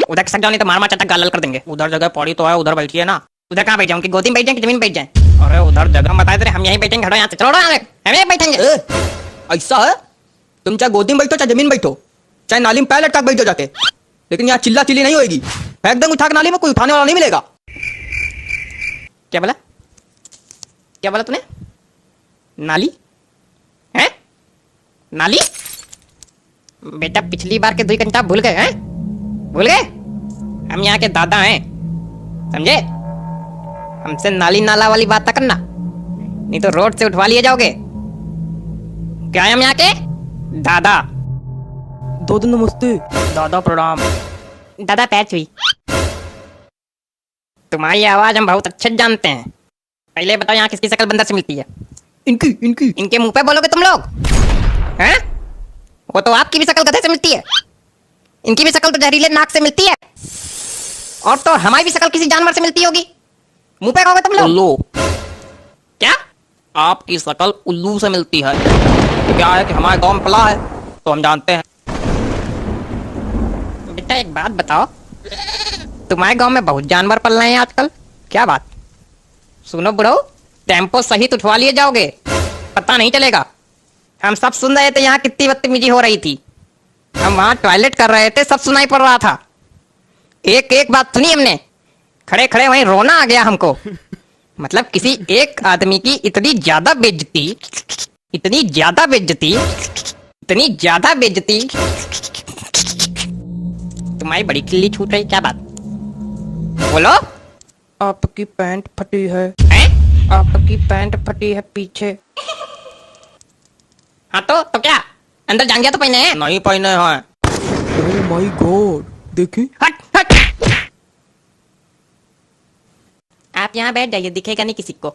उधर के सक जाओ नहीं तो मार मार चटक गाल कर देंगे। उधर जगह पड़ी तो है, उधर बैठिए ना। उधर कहाँ बैठ जाऊँ? कि गोदी में बैठ जाए कि जमीन में बैठ जाए? अरे उधर जगह बताए दे रहे, हम यहीं बैठेंगे। हटो यहाँ से, चलो यहाँ से, हम यहीं बैठेंगे। ए, ऐसा है? तुम चाहे गोदी में बैठो चाहे जमीन में बैठो, चाहे नाली में पैर लटका के बैठो जाके, लेकिन यहाँ चिल्ला चिल्ली नहीं होगी। फेंक देंगे उठा के नाली में, कोई उठाने वाला नहीं मिलेगा। क्या बोला? क्या बोला तूने? नाली है? नाली? बेटा पिछली बार के 2 घंटा भूल गए हैं? भूल गए? हम यहाँ के दादा हैं, समझे? हमसे नाली नाला वाली बात ना करना, नहीं तो रोड से उठवा लिए जाओगे। क्या है हम यहाँ के दादा? दादा नमस्ते। दादा प्रणाम। दादा पैर छुई। तुम्हारी आवाज हम बहुत अच्छे से जानते हैं। पहले बताओ यहाँ किसकी शक्ल बंदर से मिलती है? इनकी इनकी इनके मुंह पे बोलोगे तुम लोग? हैं? वो तो आपकी भी शक्ल गधे से मिलती है, इनकी भी शक्ल तो जहरीले नाक से मिलती है, और तो हमारी भी शक्ल किसी जानवर से मिलती होगी। मुंह पे कहोगे तुम लोग? उल्लू। क्या? आपकी शक्ल उल्लू से मिलती है। क्या है कि हमारे गांव में पला है तो हम जानते हैं। बेटा एक बात बताओ, तुम्हारे गांव में बहुत जानवर पल रहे हैं आजकल, क्या बात? सुनो बुढ़ो, टेम्पो सहित उठवा लिए जाओगे, पता नहीं चलेगा। हम सब सुन रहे थे यहाँ कितनी बदतमीजी हो रही थी। हम वहां टॉयलेट कर रहे थे, सब सुनाई पड़ रहा था। एक एक बात सुनी हमने, खड़े खड़े वहीं रोना आ गया हमको। मतलब किसी एक आदमी की इतनी ज्यादा बेइज्जती, इतनी ज्यादा बेइज्जती, इतनी ज्यादा बेइज्जती। तुम्हारी बड़ी खिल्ली छूट रही, क्या बात? बोलो। आपकी पैंट फटी है। हैं? आपकी पैंट फटी है पीछे। हाँ तो क्या अंदर जान गया तो पहने हैं? नहीं पहने हैं। ओह माय गॉड, देखी। हट हट, आप यहाँ बैठ जाइए, दिखेगा नहीं किसी को।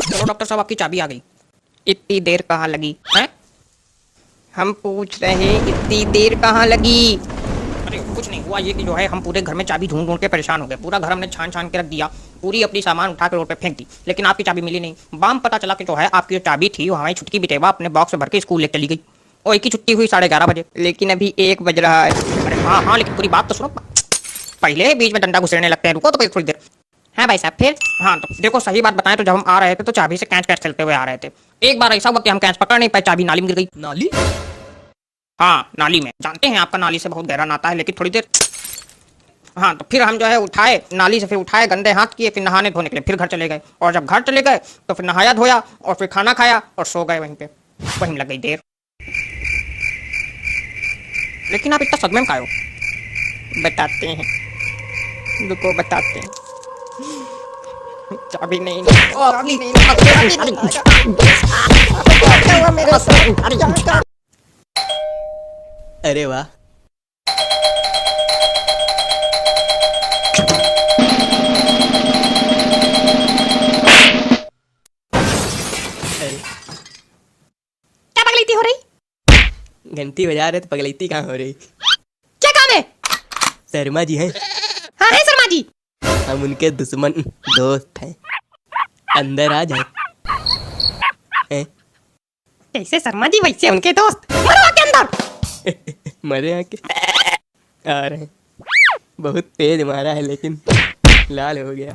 चलो डॉक्टर साहब, आपकी चाबी आ गई। इतनी देर कहाँ लगी हैं? हम पूछ रहे इतनी देर कहाँ लगी? अरे कुछ नहीं हुआ, ये कि जो है हम पूरे घर में चाबी ढूंढ ढूंढ के परेशान हो गए। पूरा घर हमने छान छान के रख दिया, पूरी अपनी सामान उठा के रोड पे फेंक दी, लेकिन आपकी चाबी मिली नहीं। बाम पता चला कि जो है आपकी जो चाबी थी वो हमारी छुटकी बिटेवा अपने बॉक्स में भर के स्कूल लेकर चली गई, और एक ही छुट्टी हुई 11:30 बजे। लेकिन अभी 1 बज रहा है। अरे हाँ हाँ, लेकिन पूरी बात तो सुनो। पहले ही बीच में डंडा घुसेड़ने लगते हैं, रुको तो थोड़ी देर। हाँ भाई साहब, फिर? हाँ तो देखो, सही बात बताएं तो जब हम आ रहे थे तो चाबी से कैच कैच खेलते हुए आ रहे थे। एक बार ऐसा हुआ कि हम कैच पकड़ नहीं पाए, चाबी नाली में गिर गई। नाली? हाँ नाली में। जानते हैं आपका नाली से बहुत गहरा नाता है, लेकिन थोड़ी देर। हाँ तो फिर हम जो है उठाए नाली से, फिर उठाए, गंदे हाथ किए, फिर नहाने धोने के लिए फिर घर चले गए। और जब घर चले गए तो फिर नहाया धोया और फिर खाना खाया और सो गए वहीं पे। वहीं में लग गई देर। लेकिन आप इतना सदमे में काहे हो? बताते हैं, रुको बताते हैं। चाबी नहीं, अरे वाह, क्या पगली थी हो रही? घंटी बजा रहे तो पगलैती कहाँ हो रही? क्या काम है? शर्मा जी हैं, हाँ है शर्मा जी। हम उनके दुश्मन दोस्त हैं, अंदर आ जाए। हैं? जैसे शर्मा जी वैसे उनके दोस्त, मरो आके अंदर। मरे आके आ रहे हैं। बहुत तेज मारा है लेकिन लाल हो गया।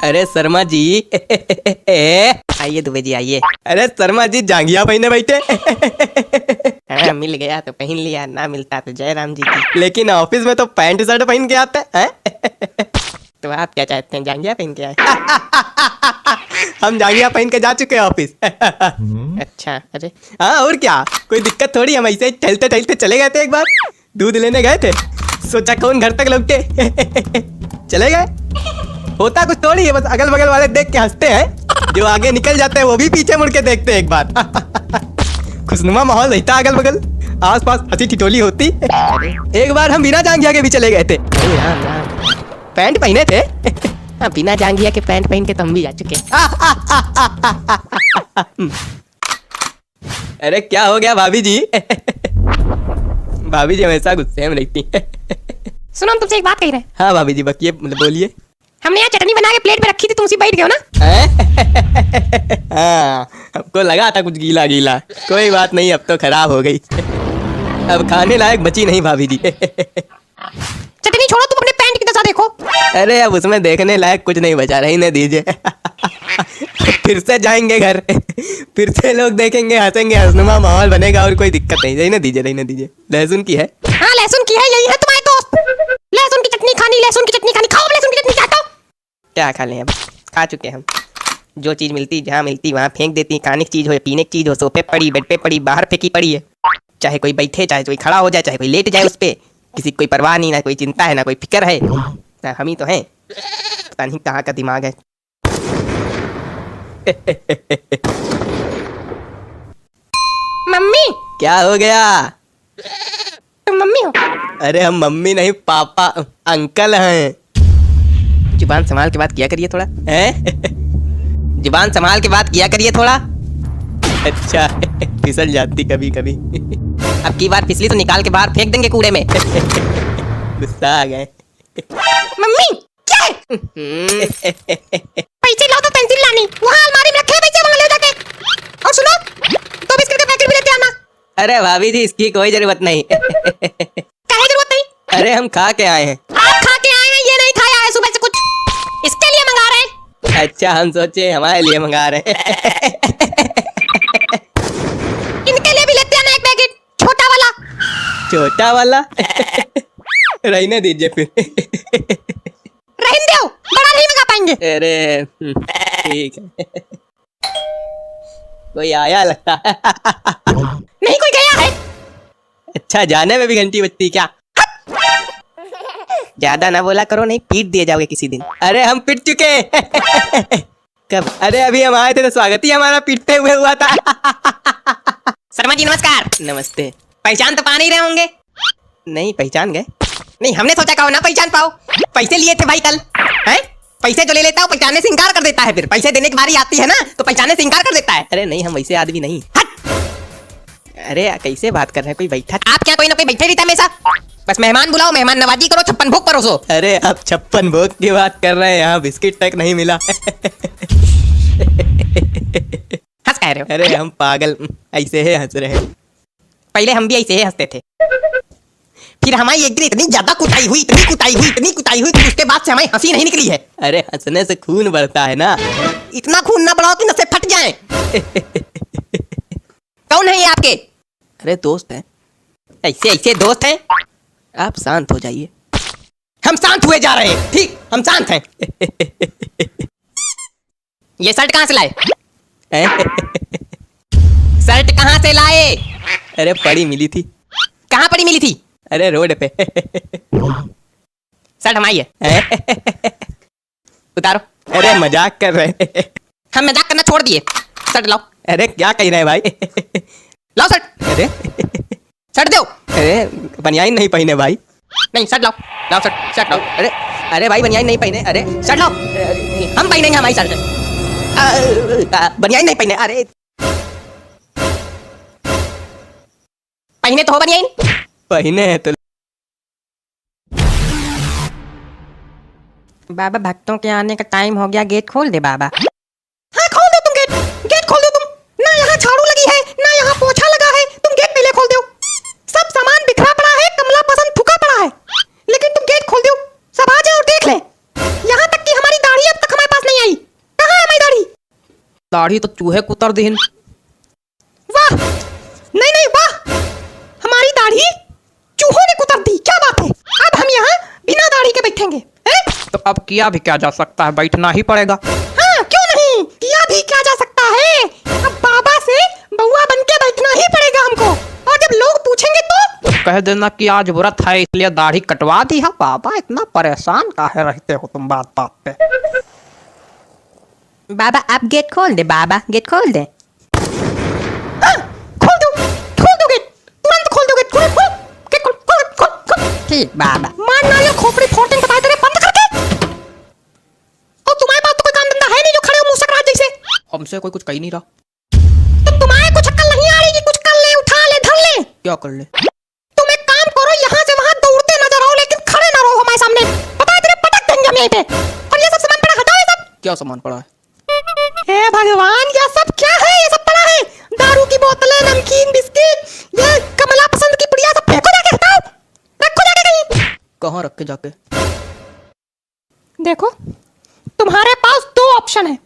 अरे शर्मा जी आइए दुबे जी आइए। अरे शर्मा जी जांघिया पहने बैठे। हाँ, मिल गया तो पहन लिया, ना मिलता तो जय राम जी की। लेकिन ऑफिस में तो पैंट शर्ट पहन के आते हैं। तो आप क्या चाहते हैं, जांघिया पहन के आए? हम जांघिया पहन के जा चुके हैं ऑफिस। अच्छा, अरे हाँ और क्या, कोई दिक्कत थोड़ी। हम ऐसे टहलते टहलते चले गए थे, एक बार दूध लेने गए थे, सोचा कौन घर तक लौटे। चले गए। होता कुछ थोड़ी है, बस अगल बगल वाले देख के हंसते हैं, जो आगे निकल जाते हैं वो भी पीछे मुड़ के देखते हैं एक बार। खुशनुमा माहौल रहता अगल बगल, आस पास हंसी ठिठोली होती। एक बार हम बिना जांघिया के भी चले गए थे, राम राम। पैंट पहने थे। हाँ, बिना जांघिया के पैंट पहन के तो हम भी जा चुके हैं। अरे क्या हो गया भाभी जी? भाभी जी हमेशा गुस्से में रहती हैं। सुनो, हम तुमसे एक बात कह रहे हैं। हाँ भाभी जी बकिए, बोलिए। हमने यहाँ चटनी बना के प्लेट में रखी थी, तुम उसी बैठ गए हो ना? हाँ, हमको लगा था कुछ गीला गीला। कोई बात नहीं, अब तो खराब हो गई। अब खाने लायक बची नहीं भाभी जी। चटनी छोड़ो, तुम अपने पैंट की दशा देखो। अरे अब उसमें देखने लायक कुछ नहीं बचा, रहने दीजिए। फिर से जाएंगे घर, फिर से लोग देखेंगे, हंसेंगे, हंसनुमा माहौल बनेगा और कोई दिक्कत नहीं। रहने दीजिए, रहने दीजिए। लहसुन की है। हाँ लहसुन की है, यही है तुम्हारे दोस्त। लहसुन की चटनी खानी, लहसुन की चटनी खानी, खाओ लहसुन की चटनी, चाटो। क्या खा लें, अब खा चुके हैं हम। जो चीज मिलती जहाँ मिलती वहाँ फेंक देती। खाने की चीज हो, पीने की चीज हो, सोफे पड़ी, बेड पे पड़ी, बाहर फेंकी पड़ी है। चाहे कोई बैठे, चाहे कोई खड़ा हो जाए, चाहे कोई लेट जाए उस पे, किसी को कोई परवाह नहीं, ना कोई चिंता है, ना कोई फिक्र है। ना हम ही तो हैं, पता नहीं कहाँ का दिमाग है। मम्मी, क्या हो गया? तुम मम्मी हो? अरे हम मम्मी नहीं, पापा अंकल हैं। जुबान संभाल के बात किया करिए थोड़ा। हैं? जुबान संभाल के बात किया करिए थोड़ा। अच्छा, फिसल जाती कभी कभी। अब की बार फिसली तो निकाल के बाहर फेंक देंगे कूड़े में। गुस्सा आ गए। मम्मी क्या है? पैसे लाओ तो पेंसिल लानी, वहाँ अलमारी में रखे हैं पैसे, वहाँ ले जाके। और सुनो, 2 बिस्किट का पैकेट भी लेते आना। अरे भाभी जी इसकी कोई जरूरत नहीं। काहे जरूरत नहीं? अरे हम खा के आए हैं। आप खा के आए हैं, ये नहीं खाया है सुबह से कुछ, इसके लिए मंगा रहे हैं। अच्छा, हम सोचे हमारे लिए मंगा रहे हैं। इनके लिए भी लेते आना एक पैकेट, छोटा वाला। छोटा वाला? रहने दीजिए फिर। रहने दो, बड़ा नहीं मंगा पाएंगे। अरे ठीक है। कोई आया लगता है। नहीं कोई गया है। अच्छा, जाने में भी घंटी बजती क्या? ज्यादा ना बोला करो, नहीं पीट दिए जाओगे किसी दिन। अरे हम पिट चुके। कब? अरे अभी हम आए थे तो स्वागत ही हमारा पीटते हुए हुआ था। शर्मा जी नमस्कार। नमस्ते। पहचान तो पा नहीं रहे होंगे? नहीं पहचान गए? नहीं, हमने सोचा कहो ना पहचान पाओ। पैसे लिए थे भाई कल, हैं? पैसे जो ले लेता है वो पहचानने से इनकार कर देता है, फिर पैसे देने की बारी आती है ना तो पहचानने से इनकार कर देता है। अरे नहीं, हम वैसे आदमी नहीं। अरे कैसे बात कर रहे हैं, कोई बैठा था। आप क्या कोई ना कोई बैठे रहता है हमेशा? बस मेहमान बुलाओ, मेहमान नवाजी करो, 56 भोग परोसो। अरे आप 56 भोग की बात कर रहे हैं, यहाँ बिस्किट तक नहीं मिला। हंस कह रहे हो? अरे हम पागल ऐसे ही हंस रहे हैं। पहले हम भी ऐसे ही हंसते थे, फिर हमारी एक दिन इतनी ज्यादा कुटाई हुई, इतनी कुटाई हुई, इतनी कुटाई हुई कि उसके बाद से हमारी हंसी नहीं निकली है। अरे हंसने से खून बढ़ता है ना। इतना खून ना बढ़ाओ कि नसें फट जाएं। कौन है ये आपके? अरे दोस्त हैं। ऐसे ऐसे दोस्त हैं? आप शांत हो जाइए। हम शांत हुए जा रहे हैं, ठीक, हम शांत हैं। ये शर्ट कहाँ से लाए? शर्ट कहाँ से लाए? अरे पड़ी मिली थी। कहाँ पड़ी मिली थी? अरे रोड पे। शर्ट हमारी है। उतारो। अरे मजाक कर रहे हैं। हम मजाक करना छोड़ दिए, शर्ट लाओ। अरे क्या कह रहे हैं भाई? लाओ शर्ट। अरे शर्ट दो। अरे बनियाइन नहीं पहने भाई। नहीं, शर्ट लाओ, लाओ शर्ट, शर्ट लाओ। अरे अरे भाई बनियाइन नहीं पहने। अरे शर्ट लाओ, हम पहनेंगे हमारी शर्ट। बनियाइन नहीं पहने। अरे पहने तो हो बनियाइन। पहने हैं तो बाबा भक्तों के आने का टाइम हो गया, गेट खोल दे बाबा। हाँ खोल दो तुम गेट, गेट खोल दो तुम। ना यहाँ झाड़ू लगी है ना यहाँ पोछा लगा है, तुम गेट पहले खोल दो। सब सामान बिखरा पड़ा है, कमला पसंद थूका पड़ा है, लेकिन तुम गेट खोल दो। सब आ जाओ और देख ले। यहाँ तक कि हमारी दाढ़ी अब तक हमारे पास नहीं आई। कहाँ है हमारी दाढ़ी? दाढ़ी तो चूहे कुतर दीन। वाह, नहीं नहीं वाह, हमारी दाढ़ी चूहों ने कुतर दी। क्या बात है, अब हम यहाँ बिना दाढ़ी के बैठेंगे हैं? तो अब किया भी क्या जा सकता है, बैठना ही पड़ेगा। हाँ क्यों नहीं, किया भी क्या जा सकता है। अब बाबा से बउआ बन के बैठना ही पड़ेगा हमको। और जब लोग पूछेंगे तो कह देना कि आज व्रत है इसलिए दाढ़ी कटवा दी है। बाबा इतना परेशान काहे रहते हो तुम बात बात पे। बाबा आप गेट खोल दे बाबा, गेट खोल दे। हाँ, खोल दो गेट, तुरंत खोल दो गेट, खोल खोल गेट, खोल खोल खोल खोल। ठीक बाबा। मार ना लो खोपड़ी फोड़ देंगे बताए तेरे, बंद करके। और तुम्हारे पास तो कोई काम धंधा है नहीं जो खड़े हो मुंह सकरात जैसे। हमसे कोई कुछ कही नहीं रहा। तो तुम्हारे कुछ अक्ल नहीं आ रही कि कुछ कर ले, उठा ले, धर ले। क्या कर ले? तुम एक काम करो, यहाँ से वहाँ दौड़ते नजर आओ, लेकिन खड़े ना रहो हमारे सामने। बताए तेरे पटक देंगे हम यहीं पे। और ये सब सामान पड़ा, हटाओ ये सब। क्या सामान पड़ा है? हे भगवान, ये सब क्या है? ये सब पड़ा है, दारू की बोतलें, नमकीन, बिस्किट, ये कमला पसंद की पुड़िया, सब फेंको जाके, हटाओ, रखो जाके कहीं। कहाँ रख के जाके? देखो तुम्हारे पास दो ऑप्शन है।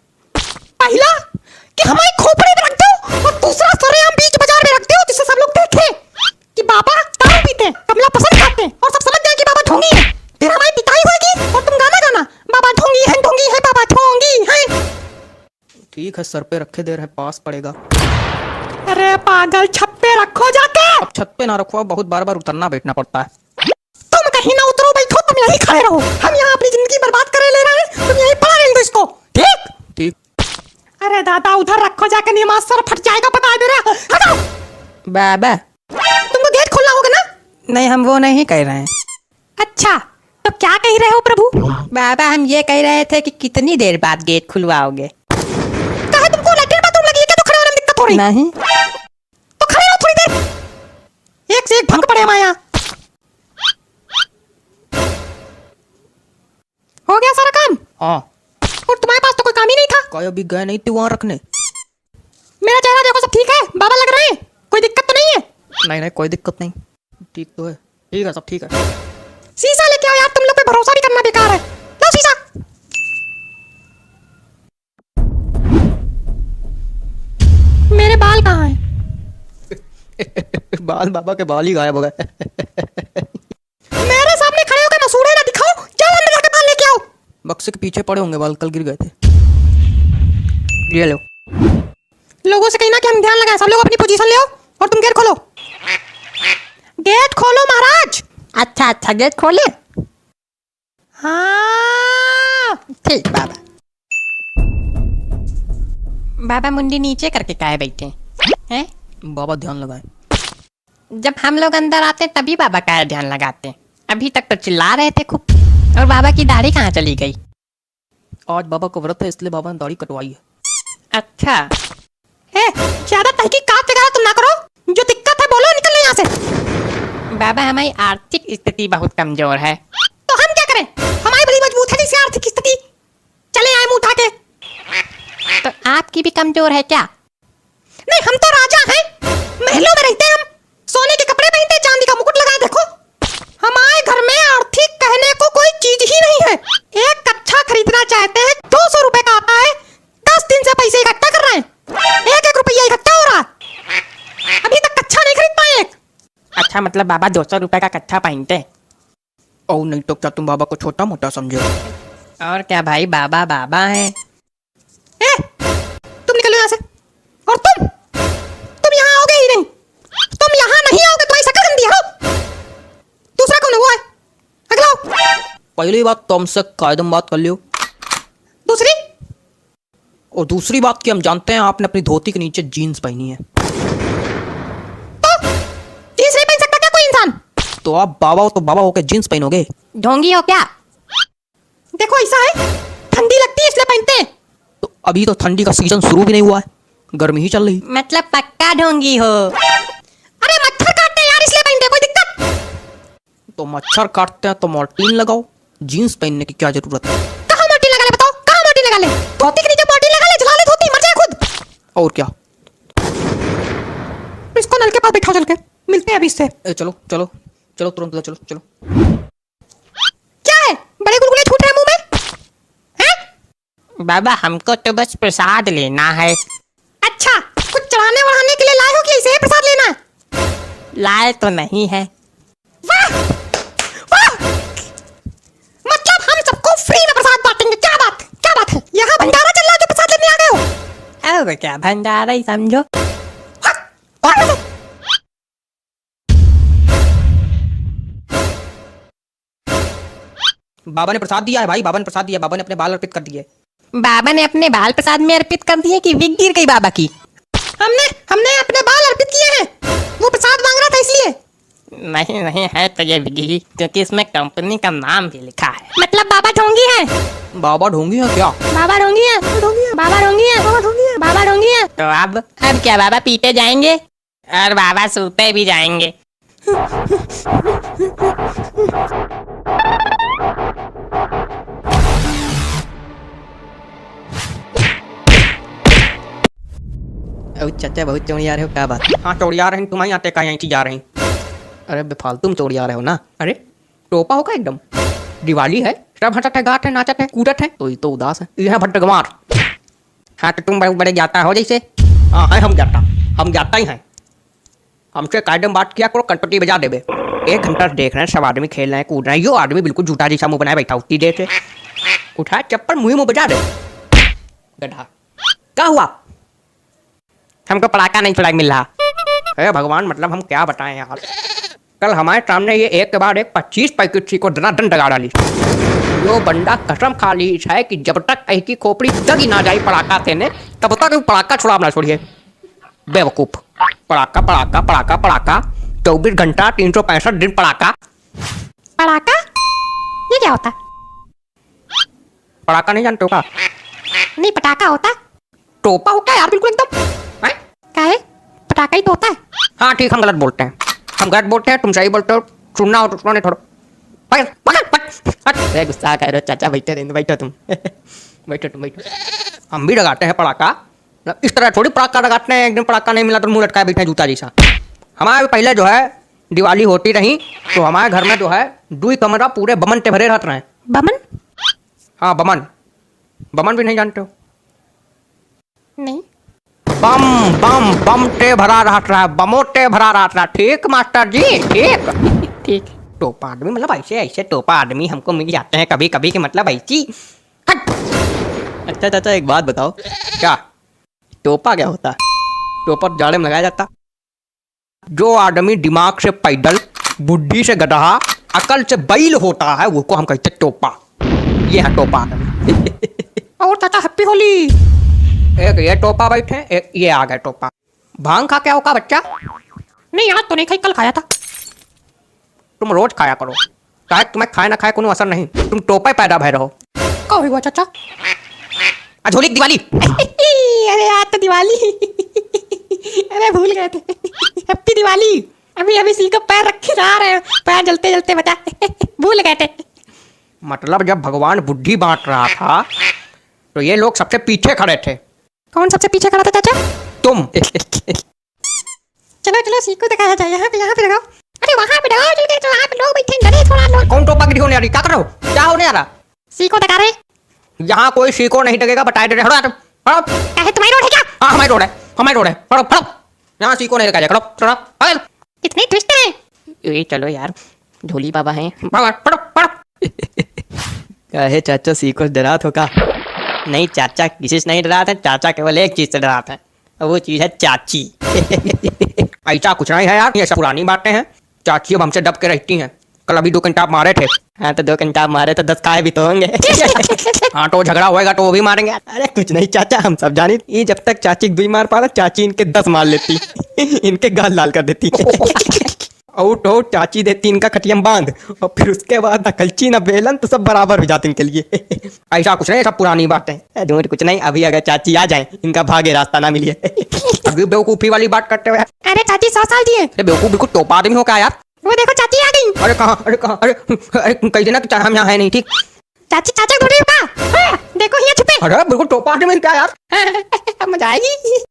पहला कि हमारी खोपड़ी में रख दो, और दूसरा सरेआम बीच बाजार में रख दो, जिससे सब लोग देखें कि बाबा दारू पीते हैं, कमला पसंद खाते हैं, और सब समझ जाए कि बाबा ढोंगी है। फिर हमारी पिटाई होगी और तुम गाना गाना, बाबा ढोंगी है बाबा ढोंगी है। ठीक है, सर पे रखे दे रहे, पास पड़ेगा। अरे पागल, छत पे रखो जाके। अब छत पे ना रखो, बहुत बार बार उतरना बैठना पड़ता है। तुम कहीं ना उतरो, बैठो, तुम यहीं खड़े रहो। हम यहाँ अपनी जिंदगी बर्बाद करे ले रहे हैं, तुम यहीं पड़ा रहने दो इसको, ठीक? ठीक। अरे दादा, उधर रखो जाके, नमाज सर फट जाएगा, बता दे रहा। हटाओ। बाबा तुमको गेट खोलना होगा ना? नहीं, हम वो नहीं कह रहे हैं। अच्छा, तो क्या कह रहे हो प्रभु? बाबा हम ये कह रहे थे कि कितनी देर बाद गेट खुलवाओगे। कहा तुमको लैट्रिन बाथरूम लगी है क्या? तो खड़े होने में दिक्कत हो रही? नहीं तो खड़े रहो थोड़ी देर, एक से एक भंग पड़े हमारे यहाँ। हो गया सारा काम? हाँ। और तुम्हारे पास तो कोई काम ही नहीं था। काय अभी गए नहीं थे वहाँ रखने? मेरा चेहरा देखो, सब ठीक है, बाबा लग रहे हैं, कोई दिक्कत तो नहीं है? नहीं नहीं, कोई दिक्कत नहीं, ठीक तो है। ठीक है, सब ठीक है। शीशा लेके आओ यार, तुम लोग पे भरोसा भी करना बेकार है। लो शीशा। मेरे बाल कहाँ हैं? बाल, बाबा के बाल ही गायब हो गए। मेरे सामने खड़े होकर मसूड़े ना दिखाओ, जाओ अंदर जाकर बाल लेके आओ। बक्से के पीछे पड़े होंगे बाल, कल गिर गए थे। ये लो। लोगों से कहना कि हम ध्यान लगाएं, सब लोग अपनी पोजीशन ले आओ और तुम गेट खोलो। गेट खोलो महाराज। अच्छा अच्छा, गेट खोले। हाँ ठीक बाबा। बाबा मुंडी नीचे करके काहे बैठे हैं? बाबा ध्यान लगाए। जब हम लोग अंदर आते तभी बाबा का ध्यान लगाते हैं। अभी तक तो चिल्ला रहे थे खूब। और बाबा की दाढ़ी कहाँ चली गई? आज बाबा का व्रत है इसलिए बाबा ने दाढ़ी कटवाई है। अच्छा। ए, ज्यादा तहकीकात वगैरह तुम ना करो, जो दिक्कत है बोलो, निकल यहाँ से। बाबा हमारी आर्थिक स्थिति बहुत कमजोर है। तो हम क्या करें? हमारी बड़ी मजबूत है जैसे आर्थिक स्थिति। चले आए मुंह उठा के। तो आपकी भी कमजोर है क्या? नहीं, हम तो राजा हैं, महलों में रहते हैं हम, सोने के कपड़े पहनते, चांदी का मुकुट लगाए। देखो हमारे घर में आर्थिक कहने को कोई चीज ही नहीं है। एक कच्छा खरीदना चाहते हैं, 200 रुपए का आता है, 10 दिन से पैसे इकट्ठा कर रहे हैं, एक एक रुपया इकट्ठा हो रहा है, अभी तक कच्छा नहीं खरीद पाए एक। अच्छा, मतलब बाबा 200 रुपए का कच्छा पहनते हैं? और नहीं तो क्या तुम बाबा को छोटा मोटा समझे? और क्या भाई, बाबा बाबा है। ए, तुम निकलो यहाँ से। और तुम यहाँ आओगे ही नहीं, तुम यहाँ नहीं आओगे, तुम्हारी शक्ल गंदी है। दूसरा कौन है? वो है, अगला आओ। पहली बात तो हमसे कायदम बात कर लियो। दूसरी? और दूसरी बात कि हम जानते हैं आपने अपनी धोती के नीचे जीन्स पहनी है। तो जींस नहीं पहन सकता क्या कोई इंसान? तो आप बाबा हो तो बाबा होके जीन्स पहनोगे? ढोंगी हो क्या? देखो ऐसा है, ठंडी लगती है इसलिए पहनते हैं। तो अभी तो ठंडी का सीजन शुरू भी नहीं हुआ है, गर्मी ही चल रही। मतलब पक्का ढोंगी हो? अरे मच्छर काटते हैं यार, तो मच्छर काटते हैं तो मॉर्टीन लगाओ, जीन्स पहनने की क्या जरूरत है। कहाँ मोटी लगा ले बताओ, कहाँ मोटी लगा ले? धोती के नीचे मोटी लगा ले, जला ले धोती, मर जाए खुद। और क्या। इसको नल के पास बैठाओ, चल के मिलते हैं अभी इससे। चलो चलो चलो तुरंत चलो चलो। क्या है, बड़े गुलगुले छूट रहे हैं मुंह में? हैं? बाबा हमको तो बस प्रसाद लेना है। अच्छा, कुछ चढ़ाने वढ़ाने के लिए लाए हो कि इसे प्रसाद लेना है? लाए तो नहीं है। वाह वाह, मतलब हम सबको फ्री में प्रसाद बांटेंगे। क्या बात है, यहाँ भंडारा चल रहा है कि प्रसाद लेने आ गए हो? अब क्या भंडारा ही समझो। और बताओ। बाबा ने प्रसाद दिया है भाई, बाबा ने प्रसाद दिया, बाबा ने अपने बाल अर्पित कर दिए। बाबा ने अपने बाल प्रसाद में अर्पित कर दिए कि विग गिर गई बाबा की? हमने अपने बाल अर्पित किए हैं, वो प्रसाद मांग रहा था इसलिए। नहीं नहीं है तो ये विगी, क्योंकि इसमें कंपनी का नाम भी लिखा है। मतलब बाबा ढोंगी है? बाबा ढोंगी है क्या? बाबा ढोंगी है, बाबा ढोंगी है, बाबा ढोंगी है। तो अब क्या बाबा पीटे जाएंगे और बाबा सूते भी जाएंगे। चाचा बहुत चौड़िया रहे हो, क्या बात। हाँ चौड़िया रहे हैं, तुम्हारी आते का यहाँ जा रहे हैं। अरे बेफालतू में चौड़िया रहे हो ना। अरे टोपा होगा एकदम, दिवाली है, सब हंसत है, गात है, नाचत है, कूदत है, तो ये तो उदास है। यह भट्टगमार। हाँ तो तुम बड़े ज्ञाता हो जैसे। हाँ है, हम ज्ञाता ही हैं। हमसे कायदम बात किया करो, कंटोटी बजा देबे। 1 घंटा से देख रहे हैं, सब आदमी खेल रहे हैं, कूद रहे हैं, यो आदमी बिल्कुल झूठा जैसा मुंह बनाए बैठा उतनी देर से। उठा चप्पल मुँह बजा दे गधा। क्या हुआ? हमको पटाखा नहीं छुड़ाई मिल रहा। अरे भगवान, मतलब हम क्या बताएं यार। कल हमारे सामने ये एक के बाद एक 25 पैकेट सी को दनादन दगा डाली। यो बंदा कसम खा ली है कि जब तक कहीं की खोपड़ी दगी ना जाए पड़ाका देने, तब तक पड़ाका छुड़ा ना छोड़िए। बेवकूफ। पड़ाका पड़ाका पड़ाका पड़ाका, 24 घंटा 365 दिन पड़ाका। पड़ाका? ये क्या होता है? पड़ाका नहीं जानते हो का? नहीं, पटाखा होता है। टोपा होता है यार, बिल्कुल एकदम। हैं? क्या है, पटाखा ही तो होता है। हाँ ठीक, हम गलत बोलते हैं, तुम सही बोलते हो। सुनना हो तो सुनो, नहीं छोड़ो। अरे गुस्सा कर रहे हो चाचा, बैठो तुम। बैठो। हम भी लगाते हैं पड़ाका, इस तरह थोड़ी पड़ाका लगाते हैं। एक दिन पड़ाका नहीं मिला तो मुंह लटकाए बैठे जूता जैसा। हमारे पहले जो है दिवाली होती रही तो हमारे घर में जो है 2 कमरा पूरे बमन से भरे रहते हैं। बमन? हाँ बमन भी नहीं जानते हो? नहीं। बम टे भरा रहता है, बमोटे भरा रहता है। ठीक मास्टर जी, ठीक। टोपा आदमी मतलब ऐसे टोपा आदमी हमको मिल जाते हैं कभी कभी, के मतलब ऐसी। अच्छा चाचा एक बात बताओ, क्या टोपा क्या होता है? टोपा जाड़े में लगाया जाता। जो आदमी दिमाग से पैदल, बुद्धि से गधा, अकल से बैल होता है, वो को हम कहते टोपा। ये है टोपा आदमी। और चाचा हैप्पी होली। एक ये टोपा बैठे, एक ये आ गए टोपा। भांग खा क्या होगा बच्चा? नहीं आज तो नहीं खाई, कल खाया था। तुम रोज खाया करो, चाहे तुम्हें खाए ना खाए कोनो असर नहीं, तुम टोपा पैदा भय रहो। क्या हुआ चाचा? अझोली की दिवाली। अरे आज तो दिवाली। अरे भूल गए थे। हैप्पी दिवाली। अभी सी को पैर रखे जा रहे हैं, पैर जलते जलते बचा। भूल गए थे। मतलब जब भगवान बुद्धि बांट रहा था तो ये लोग सबसे पीछे खड़े थे। कौन सबसे पीछे खड़ा था चाचा? तुम। चलो सी को दिखाया जाए। यहाँ पे लगाओ। अरे वहाँ पे लगाओ, तो वहाँ पे लोग बैठे हैं, थोड़ा लोग। कौन टोपा की होने आ रही? क्या कर रहे हो? क्या होने आ रहा? सी को दिखा रहे। यहाँ कोई सी को नहीं लगेगा, बताए दे रहे। हटो क्या है, तुम्हारी रोड है क्या? हाँ हमारी रोड है। हटो यहाँ सी को नहीं लगाया। हटो। इतने ट्विस्ट है। ये चलो यार, झोली बाबा हैं। कहे चाचा सी को डरा तो का? नहीं चाचा किसी से नहीं डरा था, चाचा केवल एक चीज से डरा था, वो चीज है चाची। ऐसा कुछ नहीं है यार, ये सब पुरानी बातें हैं। चाची अब हमसे दब के रहती हैं। कल अभी 2 घंटा मारे थे। हाँ तो 2 घंटा मारे तो 10 खाए भी तो होंगे। हाँ तो झगड़ा होएगा तो वो भी मारेंगे। अरे कुछ नहीं चाचा, हम सब जानी, ये जब तक चाची 2 मार पा रहा, चाची इनके 10 मार लेती। इनके गाल लाल कर देती। आउट हो, चाची देती इनका खटियम बांध, और फिर उसके बाद न कलची न बेलन तो सब बराबर हो जाते इनके लिए। ऐसा कुछ नहीं, सब पुरानी बातें। झूठ कुछ नहीं, अभी अगर चाची आ जाए, इनका भागे रास्ता ना मिले। अभी बेवकूफी वाली बात करते हुए। अरे चाची 100 साल की है। बेवकूफ बिल्कुल टोपा आदमी हो क्या यार? वो देखो चाची आ गई। अरे कहाँ, अरे कहाँ, अरे अरे कह देना कि हम यहाँ है नहीं, ठीक? चाची चाचा ढूंढ रही हो क्या? देखो यहाँ छुपे। अरे बिल्कुल टोपा में क्या यार। मजा आएगी।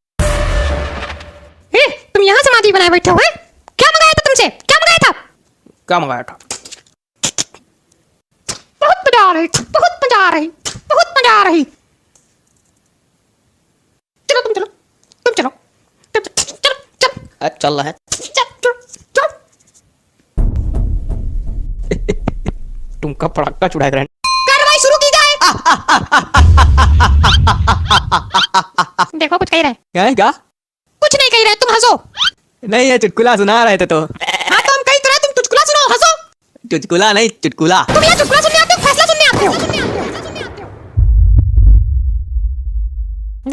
तुम यहाँ समाधि बनाए बैठे हो हैं? क्या मंगाया था तुमसे? क्या मंगाया था? क्या मंगाया था? बहुत मजा आ रही, बहुत मजा आ रही, बहुत मजा आ रही। चलो तुम चलो, तुम चलो, तुम चलो, चलो, चल रहा है। चलो, चलो। तुमका पड़ाका चुड़ाए रहे। कार्रवाई शुरू की जाए। देखो कुछ कह रहे हैं। क्या है क्या? कुछ नहीं कह रहे, तुम हंसो। नहीं, ये चुटकुला सुना रहे थे तो। हाँ तो हम कही तो रहे, तुम चुटकुला सुनाओ, हंसो। चुटकुला नहीं, चुटकुला। तुम यहाँ चुटकुला सुनने आते हो, फैसला सुनने आते हो?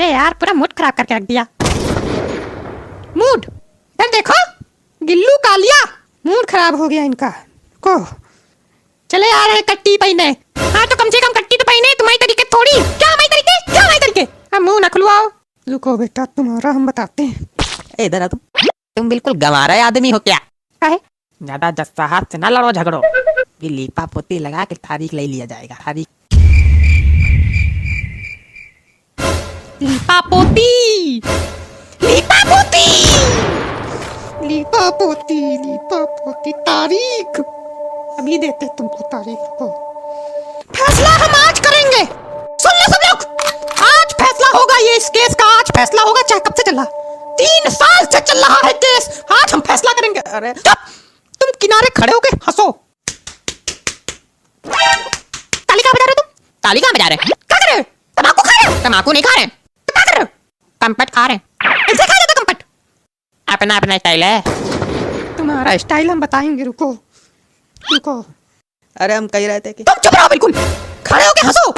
यार पूरा मूड खराब करके रख दिया। मूड यार देखो, गिल्लू कालिया मूड खराब हो गया इनका को। चले आ रहे कट्टी पहने। हाँ तो कम से कम कट्टी तो पहने, तुम्हारी तरीके थोड़ी। क्या हमारी तरीके, क्या हमारी तरीके? अब मुंह न खुलवाओ। रुको बेटा, तुम्हारा हम बताते हैं। इधर आ तुम बिल्कुल गंवारा आदमी हो क्या? क्या है? ज्यादा जस्सा हाथ से ना लड़ो झगड़ो। ये लीपा पोती लगा के तारीख ले लिया जाएगा। तारीख लीपा पोती, लीपा पोती, लीपा पोती, लीपा पोती। तारीख अभी देते तुमको तारीख को। फैसला हम आज करेंगे। सुन लो सब लोग, आज फैसला होगा। ये इस केस का आज फैसला होगा। चाहे कब से चल रहा, 3 साल से चल रहा है केस। आज हम फैसला करेंगे। अरे चुप, तुम किनारे खड़े होके हंसो। ताली कहाँ बजा रहे हो तुम? ताली कहाँ बजा रहे हैं? क्या कर रहे हो? तम्बाकू खा रहे हो? तम्बाकू नहीं खा रहे हैं, तो क्या कर रहे हो? कंपट खा रहे हैं। ऐसे खा जाता कंपट? अपना अपना स्टाइल है। तुम्हारा स्टाइल हम बताएंगे, रुको रुको। अरे हम कह रहे थे कि तुम चुप रहो बिल्कुल, खड़े होके हंसो।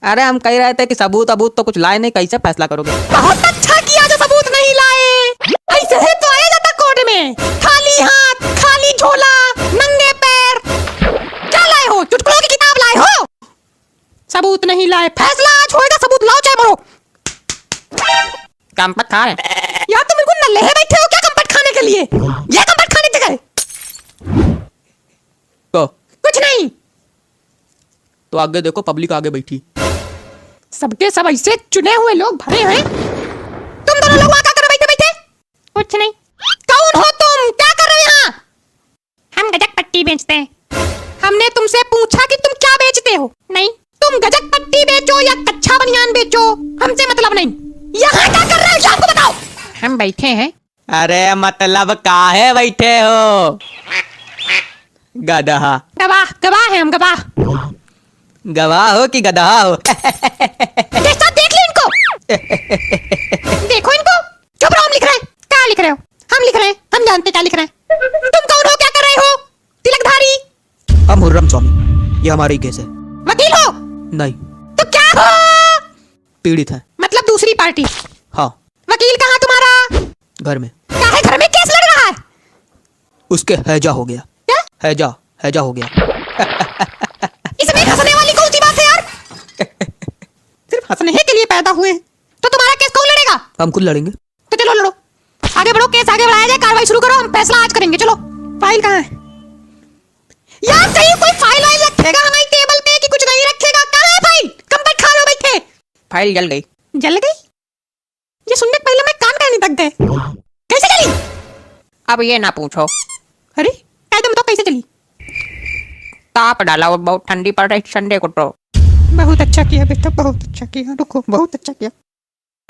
अरे हम कह रहे थे कि सबूत अबूत तो कुछ लाए नहीं, कैसे फैसला करोगे? बहुत अच्छा किया जो सबूत नहीं लाए। ऐसे ही तो आया जाता कोर्ट में, खाली हाथ, खाली झोला, नंगे पैर। क्या लाए हो? चुटकुलों की किताब लाए हो? सबूत नहीं लाए। फैसला आज होएगा, सबूत लाओ चाहे मरो। कंपट खा रहे हैं। यार तुम बिल्कुल नल्ले है बैठे हो क्या कंपट खाने के लिए? ये कंपट खाने की जगह है? तो कुछ नहीं। तो आगे देखो, पब्लिक आगे बैठी। सबके सब ऐसे चुने हुए लोग भरे हैं। तुम दोनों लोग वहां क्या कर रहे बैठे बैठे? कुछ नहीं। कौन हो तुम? क्या कर रहे हो यहाँ? हम गजक पट्टी बेचते हैं। हमने तुमसे पूछा कि तुम क्या बेचते हो? नहीं। तुम गजक पट्टी बेचो या कच्चा बनियान बेचो, हमसे मतलब नहीं। यहाँ क्या कर रहे हो आपको बताओ। हम बैठे हैं। अरे मतलब काहे बैठे हो? गधा। गवाह, गवाह है हम, गवाह। गवाह हो कि गधा हो? देख लो इनको। देखो इनको। चुप रहो, हम लिख रहे हैं। क्या लिख रहे हो? हम लिख रहे हैं, हम जानते क्या लिख रहे हैं। तुम कौन हो, क्या कर रहे हो? तिलकधारी? हम हुर्रम स्वामी, ये हमारी केस है। वकील हो? नहीं, तो क्या हो? पीड़ित है। मतलब दूसरी पार्टी। हाँ, वकील कहाँ तुम्हारा? घर में। क्या है, घर में केस लड़ रहा है? उसके हैजा हो गया। क्या? हैजा, हैजा हो गया। इसमें हंसने वाली कौन सी बात है यार? सिर्फ हंसने ही के लिए पैदा हुए हैं। तो तुम्हारा केस कौन लड़ेगा? हम खुद लड़ेंगे। तो चलो लड़ो, आगे बढ़ो, केस आगे बढ़ाया जाए, कार्रवाई शुरू करो। हम फैसला आज करेंगे। चलो। फाइल कहाँ है? यार कहीं कोई फाइल वाइल रखेगा हमारी टेबल पे कि कुछ नहीं रखेगा? कहाँ है फाइल? कंपट खा लो बैठे। फाइल जल गई। जल गई? ये सुनने के पहले मैं कान कहने तक गए। कैसे चली? अब ये ना पूछो। अरे एकदम बताओ कैसे चली? ताप डाला और बहुत ठंडी पड़ रही संडे को तो। बहुत अच्छा किया बेटा, बहुत अच्छा किया। रुको, बहुत अच्छा किया।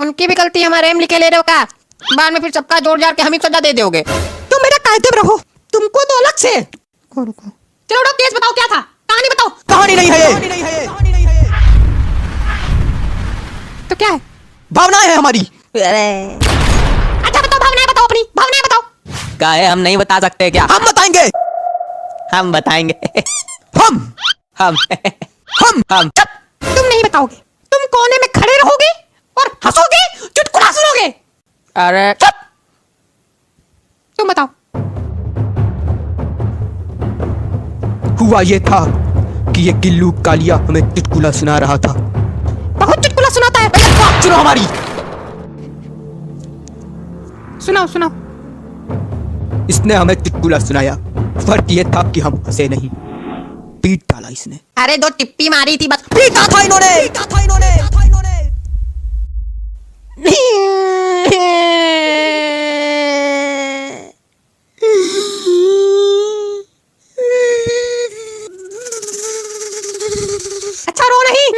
उनकी भी गलती, हमारे एम लिखे ले रहे हो का? बाद में फिर सबका जोड़ जाड़ के हम ही सजा दे दोगे। तुम मेरा कायदे में रहो, तुमको तो अलग से। रुको रुको, चलो उठो, केस बताओ, क्या था? कहानी बताओ। कहानी नहीं है ये, तो क्या है? भावनाएं है हमारी। अच्छा बताओ, भावनाएं बताओ, अपनी भावनाएं बताओ। काहे हम नहीं बता सकते क्या? हम बताएंगे। हम बताएंगे। हम हम चुप, तुम नहीं बताओगे। तुम कोने में खड़े रहोगे और हंसोगे, चुटकुला सुनोगे। अरे चुप, तुम बताओ। हुआ ये था कि ये गिल्लू कालिया हमें चुटकुला सुना रहा था। बहुत चुटकुला सुनाता है। पहले बात सुनो हमारी। सुनाओ सुनाओ। इसने हमें चुटकुला सुनाया, फर्क ये था कि हम हंसे नहीं, पीट डाला इसने। अरे 2 टिप्पी मारी थी बस। पीटा था इन्होंने। अच्छा रो नहीं।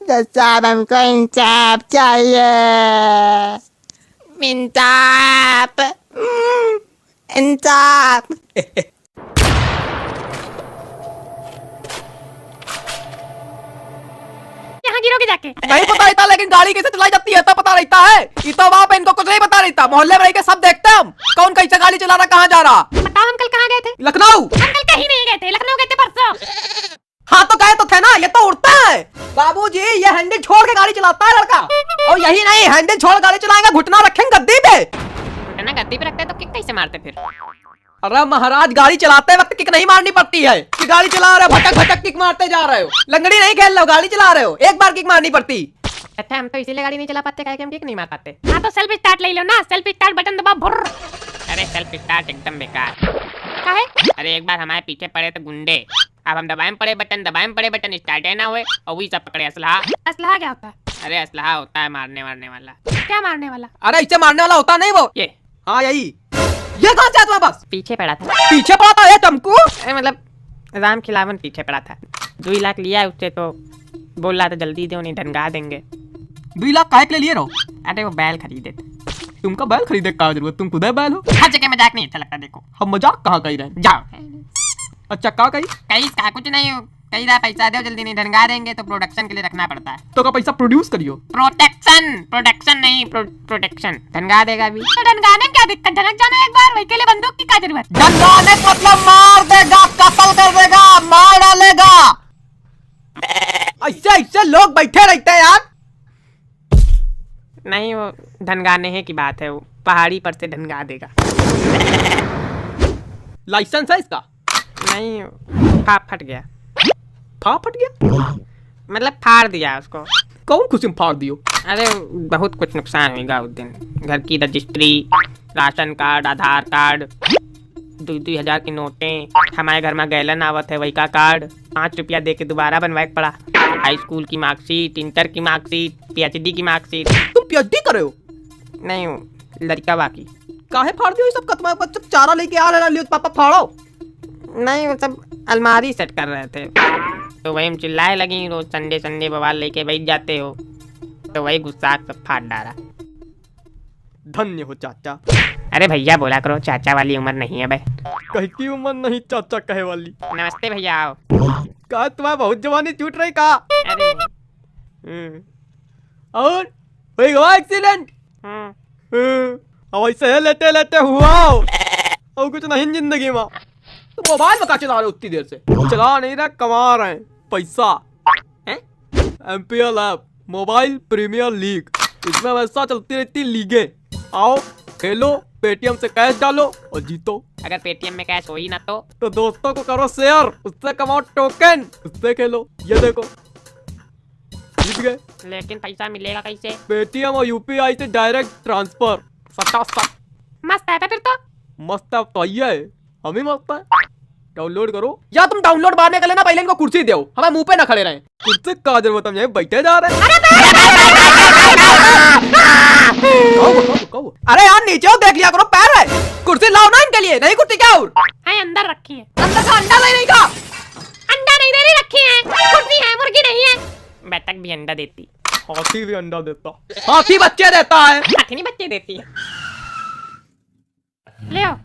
साहब हमको इंसाफ चाहिए, इंसाफ, इंसाफ। यहाँ गिरोगे जाके। नहीं पता रहता, लेकिन गाड़ी कैसे चलाई जाती है तो पता रहता है। इतना वहाँ पे इनको कुछ नहीं पता रहता, मोहल्ले में रह के सब देखते हम, कौन कैसे गाड़ी चला रहा, कहाँ जा रहा। बताओ अंकल कहाँ गए थे? लखनऊ। अंकल कहीं नहीं गए थे, लखनऊ गए थे परसों। हाँ तो गए तो थे ना, ये तो उड़ता है। बाबूजी ये हैंडल छोड़ के गाड़ी चलाता है लड़का। और यही नहीं, हैंडल छोड़ गाड़ी चलाएंगे, घुटना रखेंगे गद्दी पे। घुटना गद्दी पे रखते तो किक कैसे मारते फिर? अरे महाराज, गाड़ी चलाते वक्त किक नहीं मारनी पड़ती है कि गाड़ी चला रहे हो भटक भटक किक मारते जा रहे हो। लंगड़ी नहीं खेल रहे हो, गाड़ी चला रहे हो, एक बार किक मारनी पड़ती। अच्छा हम तो इसीलिए गाड़ी नहीं चला पाते, काहे कि हम किक नहीं मार पाते। हाँ तो सेल्फ स्टार्ट ले लो ना, सेल्फ स्टार्ट बटन दबाओ, भुर्र। अरे सेल्फ स्टार्ट एकदम बेकार। काहे? अरे एक बार हमारे पीछे पड़े तो गुंडे, अब हम दबाएं पड़े बटन स्टार्ट है ना हुए, और वही सब पकड़े असलहा। असलहा क्या होता है? अरे असलहा होता है मारने वारने वाला। क्या मारने वाला? अरे इसे मारने वाला होता नहीं वो। ये हाँ यही। ये कहाँ से तुम्हारे पास? पीछे पड़ा था। पीछे पड़ा था ये चमकू। मतलब राम खिलावन पीछे पड़ा था। 2 लाख लिया उससे, तो बोल रहा था जल्दी दो नहीं धनगा देंगे। 2 लाख काहे के लिए लिए रहो? अरे वो बैल खरीदे थे। तुमका बैल खरीदे का जरूरत, तुम खुद बैल हो। हर जगह मजाक नहीं अच्छा लगता, देखो हम मजाक कहाँ कही रहे? जाओ। अच्छा कहाँ कही? कहीं कहा कुछ नहीं हो, कहीं रहा पैसा दो जल्दी नहीं धनगा देंगे, तो प्रोडक्शन के लिए रखना पड़ता है। तो का पैसा प्रोड्यूस करियो। प्रोडक्शन नहीं प्रोटेक्शन। धनगा देगा भी। तो डनगाने क्या दिक्कत? धनक जाना एक बार, वही के लिए बंदूक की क्या जरूरत? डंगाने मतलब मार देगा, कत्ल कर देगा, मार डालेगा। ऐसे ऐसे लोग बैठे रहते हैं यार। नहीं वो धनगाने की बात है, वो पहाड़ी पर से धनगा देगा। लाइसेंस है इसका? नहीं फाप फट गया, फट गया? मतलब फाड़ दिया उसको। कौन खुशी में फाड़ दियो? अरे बहुत कुछ नुकसान होगा उस दिन। घर की रजिस्ट्री, राशन कार्ड, आधार कार्ड, 2-2 हजार की नोटें, हमारे घर में गैलन आवत है वही का कार्ड, 5 रुपया दे के दोबारा बनवाए पड़ा, हाई स्कूल की मार्कशीट, इंटर की मार्कशीट, PhD की मार्कशीट। तुम PhD कर रहे हो? नहीं वो लड़का बाकी। काहे फाड़ दियो ये सब? कतमा बच्चा चारा लेके आ रहा लियो पापा फाड़ो। नहीं वो सब अलमारी सेट कर रहे थे, तो वही हम चिल्लाए लगी, रोज संडे बवाल लेके बैठ जाते हो, तो वही गुस्सा सब फाड़ डाला। धन्य हो चाचा। अरे भैया बोला करो, चाचा वाली उम्र नहीं है बे। कहीं की उम्र नहीं चाचा कहे वाली। नमस्ते भैया आओ। का तुम्हारा बहुत जवानी छूट रही का? अरे नहीं। और हो गया एक्सीडेंट? अब ऐसे लेटे लेटे हुआ और कुछ नहीं जिंदगी में। तुम मोबाइल में का चला रहे हो उतनी देर से? चला नहीं रहा, कमा रहे हैं पैसा। MPL app, mobile premier league, इसमें वैसा चलती रहती लीगे। आओ खेलो, पेटीएम से कैश डालो और जीतो। अगर पेटीएम में कैश हो ही ना तो दोस्तों को करो शेयर, उससे कमाओ टोकन, उससे खेलो। ये देखो जीत गए। लेकिन पैसा मिलेगा कैसे? पेटीएम और UPI से डायरेक्ट ट्रांसफर। सटा सट मस्त है फिर तो। मस्त है तो ये है, हम ही मस्त है। डाउनलोड करो। या तुम डाउनलोड मारने के लिए ना पहले इनको कुर्सी दो, हमें मुंह पे ना खड़े रहे। कुर्सी का जरूरत, हम यहीं बैठे जा रहे हैं। अरे यार नीचे हो, देख लिया करो, पैर है। कुर्सी लाओ ना इनके लिए, नहीं कुर्सी क्या और? है अंदर रखी है। अंदर का अंडा नहीं का? अंडा नहीं दे रही, रखी है। कुर्सी है, मुर्गी नहीं है। बतख भी अंडा देती, हाथी भी अंडा देता। हाथी बच्चे देता है। हाथी नहीं बच्चे देती है। ले आओ।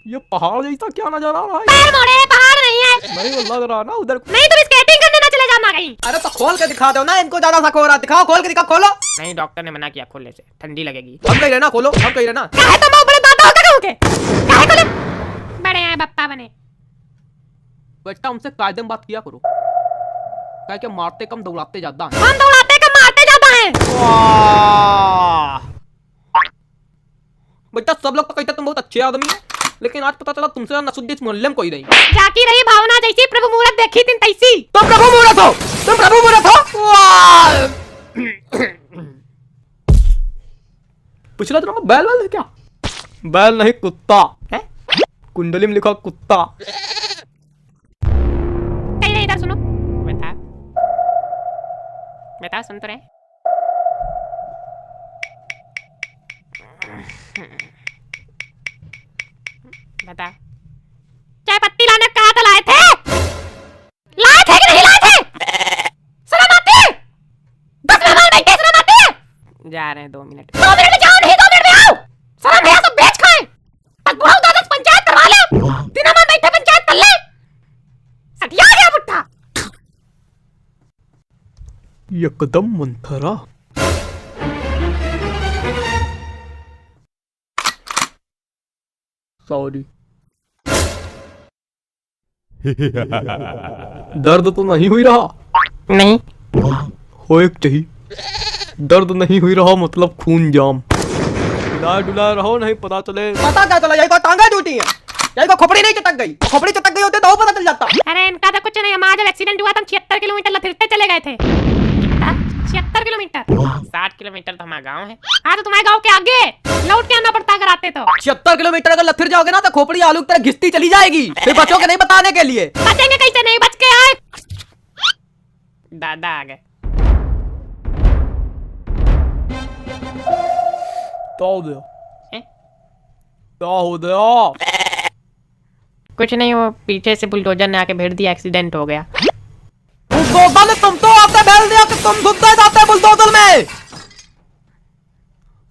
ये पहाड़ जैसा क्या नजर आ रहा है? पैर मोड़े, पहाड़ नहीं है। नहीं वो लग रहा ना उधर। नहीं तो स्केटिंग करने ना चले जाना कहीं। अरे तो खोल के दिखा दो ना, इनको ज्यादा शक हो रहा। दिखाओ, खोल के दिखाओ, खोलो। नहीं डॉक्टर ने मना किया खोलने से, ठंडी लगेगी। हम कही रहे ना खोलो, हम कही रहे ना। काहे तो मैं बड़े दादा होकर कहूं के? काहे खोले? बड़े हैं बप्पा बने। बेटा हमसे कायदे में बात किया करो, क्या क्या मारते कम दौड़ाते ज्यादा हैं। हम दौड़ाते का मारते ज्यादा हैं। बेटा सब लोग तो कहते तुम बहुत अच्छे आदमी हो, लेकिन आज पता चला तुमसे नसुद्दीन इस मोहल्ले में कोई नहीं। जाकी रही भावना जैसी, प्रभु मुहूर्त देखी दिन तैसी। तुम प्रभु मुहूर्त हो, तुम प्रभु मुहूर्त हो। पिछला जन्म में बैल है क्या? बैल नहीं, कुत्ता है? कुंडली में लिखा कुत्ता। नहीं इधर सुनो। बता बता, सुन तो रहे। बता, चाय पत्ती लाने कहा था, लाए थे? लाए थे कि नहीं लाए थे? शर्म आती है? 10 मेहमान बैठे, शर्म आती है? जा रहे हैं 2 मिनट। 2 मिनट में जाओ, नहीं 2 मिनट में आओ। शर्म है सब बेच खाए। बस बुढ़ाऊ दादा से पंचायत करवा ले। दिन में बैठे पंचायत कर ले। सटिया गया बुट्टा। एकदम मंथरा। सॉरी। दर्द तो नहीं हुई रहा? नहीं, हो एक चाहिए। दर्द नहीं हुई रहा मतलब खून जाम। डुलाए डुलाए रहो, नहीं पता चले। पता क्या चला, यही को टांगा टूटी है, यही को खोपड़ी नहीं चटक गई। खोपड़ी चटक गई होती तो पता चल जाता। अरे इनका तो कुछ नहीं, हमारा जब एक्सीडेंट हुआ था हम 76 किलोमीटर लथड़ते चले गए थे। 76 किलोमीटर? 60 किलोमीटर तो हमारा गाँव है। हाँ तो तुम्हारे गांव के आगे लौट के आना पड़ता अगर आते तो। 76 किलोमीटर अगर लथड़ जाओगे ना तो खोपड़ी आलू की तरह घिसती चली जाएगी। फिर बच्चों के नहीं बताने के लिए। बचेंगे कैसे, नहीं बच के आए। दादा आ गए। क्या हो गया? हैं? क्या हो गया? कुछ नहीं, वो पीछे से बुलडोजर ने आके भेड़ दिया, एक्सीडेंट हो गया। बुलडोजर ने तुम तो आते भेज दिया कि तुम घुसते जाते बुलडोजर में।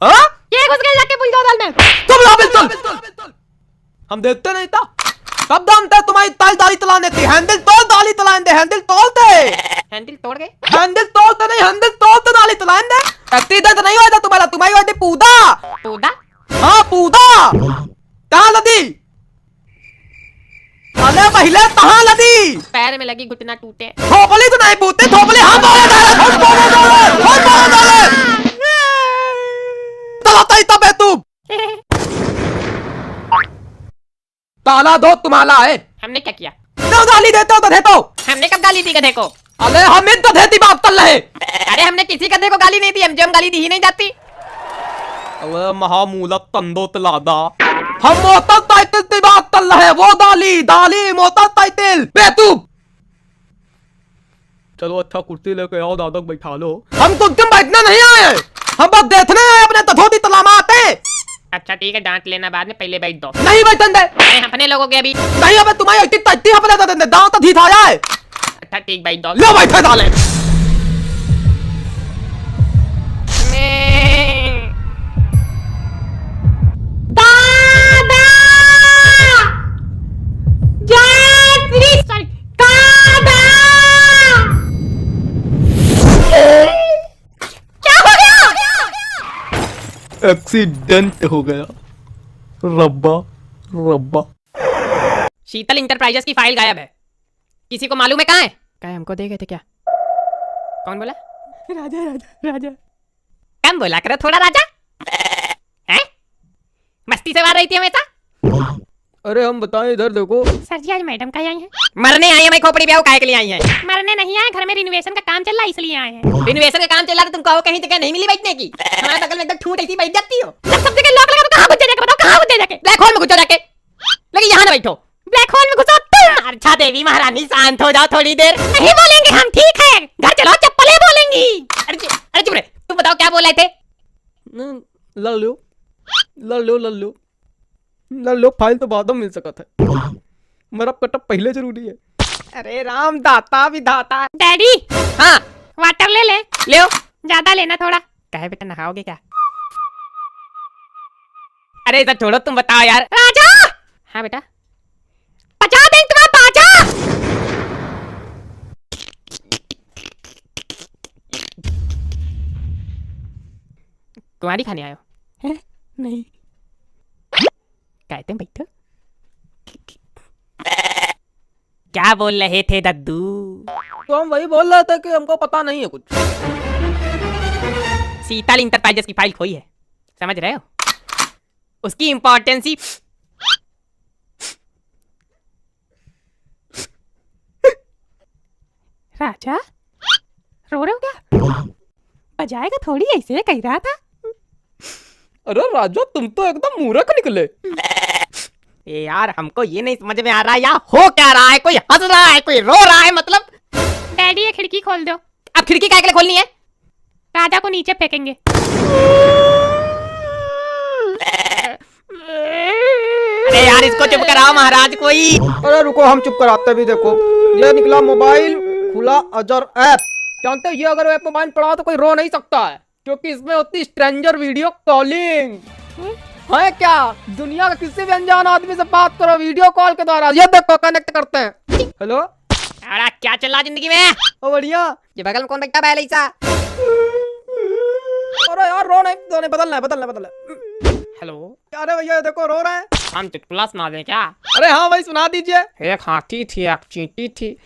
हाँ? ये घुस गए जाके बुलडोजर में। तुम ला बिल्कुल। हम देखते नहीं था। कब जानते तुम्हारी ताल दाली तलाने थी। हैंडल तोड़ दाली तलाने दे, हैंडल तोड़ते। हैंडल तोड़ गए। हैंडल तोड़ते नहीं, हैंडल तोड़ते दाली तलाने दे। इतनी दर्द नहीं हुआ था तुम्हारा, तुम्हारी हुआ थी पूदा। पूदा? हाँ पूदा। कहाँ लदी? अरे पहले कहाँ लदी? पैर में लगी, घुटना टूटे। थोपली तो नहीं पूछते, थोपली हम बोले ताला दो तुम्हारा है। हमने क्या किया? दो गाली देते हो तो देते हो। हमने कब गाली दी गधे को? अरे हम इन गधे की बात कर रहे। अरे हमने किसी गधे को गाली नहीं दी, हम गाली दी ही नहीं जाती। अरे महामूला तंदो तलादा। हम मोटर टाइटल की बात कर रहे हैं। वो दाली दाली मोटर टाइटल बेतूब। चलो अच्छा, कुर्सी लेके आओ, दादा को बैठा लो। हम तुम बैठने नहीं आए, हम बस देखने आए अपने तथोटी तलामा आते। अच्छा ठीक है, डांट लेना बाद में, पहले बैठ दो। नहीं बैठन दे। अरे अपने लोगों के अभी। नहीं अबे तुम्हारी इतनी तैती अपने तो दे दांत तो धीथ आया है। अच्छा ठीक, बैठ दो। लो बैठे डाले। एक्सीडेंट हो गया। रब्बा रब्बा। शीतल इंटरप्राइजेस की फाइल गायब है। किसी को मालूम है कहाँ है? कहाँ है? हमको दे गए थे क्या? कौन बोला? राजा राजा राजा। कम बोला करो थोड़ा राजा। हैं? मस्ती से मार रही थी हमेशा। अरे हम बताएं, इधर देखो। सर जी आज मैडम का आई हैं। मरने आई है, मैं खोपड़ी ब्याह काहे के लिए आई है? मरने नहीं आए, घर में रिनोवेशन का काम चल रहा है इसलिए आए हैं। रिनोवेशन का काम चल रहा है, तुम कहो कहीं जगह नहीं मिली बैठने की। हमारे बगल में एकदम ठूट ऐसी बैठ जाती हो। जब सब जगह लॉक लगा तो कहाँ घुस जाके बताओ, कहाँ घुस जाके? ब्लैक होल में घुसो जाके। लेकिन यहाँ ना बैठो। ब्लैक होल में घुसो तुम। अच्छा देवी महारानी शांत हो जाओ थोड़ी देर। नहीं बोलेंगे हम, ठीक है। घर चलो, चप्पलें बोलेंगी। अरे चुप रहे। तुम बताओ क्या बोल रहे थे? लड़ लो लड़ लो लड़ लो लड़ लो, फाइल तो बाद में मिल सकता है। मरब कटब पहले जरूरी है। अरे राम दाता विधाता। डैडी हाँ वाटर ले ले। ले ज्यादा लेना थोड़ा। कहे बेटा, नहाओगे क्या? अरे इधर छोड़ो, तुम बताओ यार। राजा हाँ बेटा। पचा दें तुम्हारा पाचा। कुंवारी खाने आयो? नहीं कहते बैठो। क्या बोल रहे थे दद्दू? तो हम वही बोल रहे थे कि हमको पता नहीं है कुछ। शीतल इंटरप्राइजेस की फाइल खोई है, समझ रहे हो? उसकी इंपॉर्टेंस ही। राजा रो रहे हो क्या? बजाएगा थोड़ी, ऐसे कह रहा था। अरे राजा तुम तो एकदम मूर्ख निकले। ए यार हमको ये नहीं समझ में आ रहा यार हो क्या रहा है, कोई हंस रहा है कोई रो रहा है, मतलब डैडी ये खिड़की खोल दो। अब खिड़की काय के लिए खोलनी है? राजा को नीचे फेंकेंगे। अरे यार इसको चुप कराओ महाराज कोई। अरे रुको हम चुप कराते भी, देखो ये निकला मोबाइल खुला अजर ऐप। जानते हो ये अगर ऐप मोबाइल पड़ा तो कोई रो नहीं सकता है, क्योंकि इसमें होती स्ट्रेंजर वीडियो कॉलिंग। है क्या, दुनिया के किसी भी अनजान आदमी से बात करो वीडियो कॉल के द्वारा। ये देखो कनेक्ट करते हैं। हेलो, अरे क्या चल रहा जिंदगी में? ओ बढ़िया। ये बगल में कौन बैठा है ऐसा? अरे यार रो नहीं, बदलना। हेलो, अरे भैया देखो रो रहे हैं। हम चुटकुला सुना दें क्या? अरे हाँ भाई सुना दीजिए। एक हाथी थी एक चींटी थी।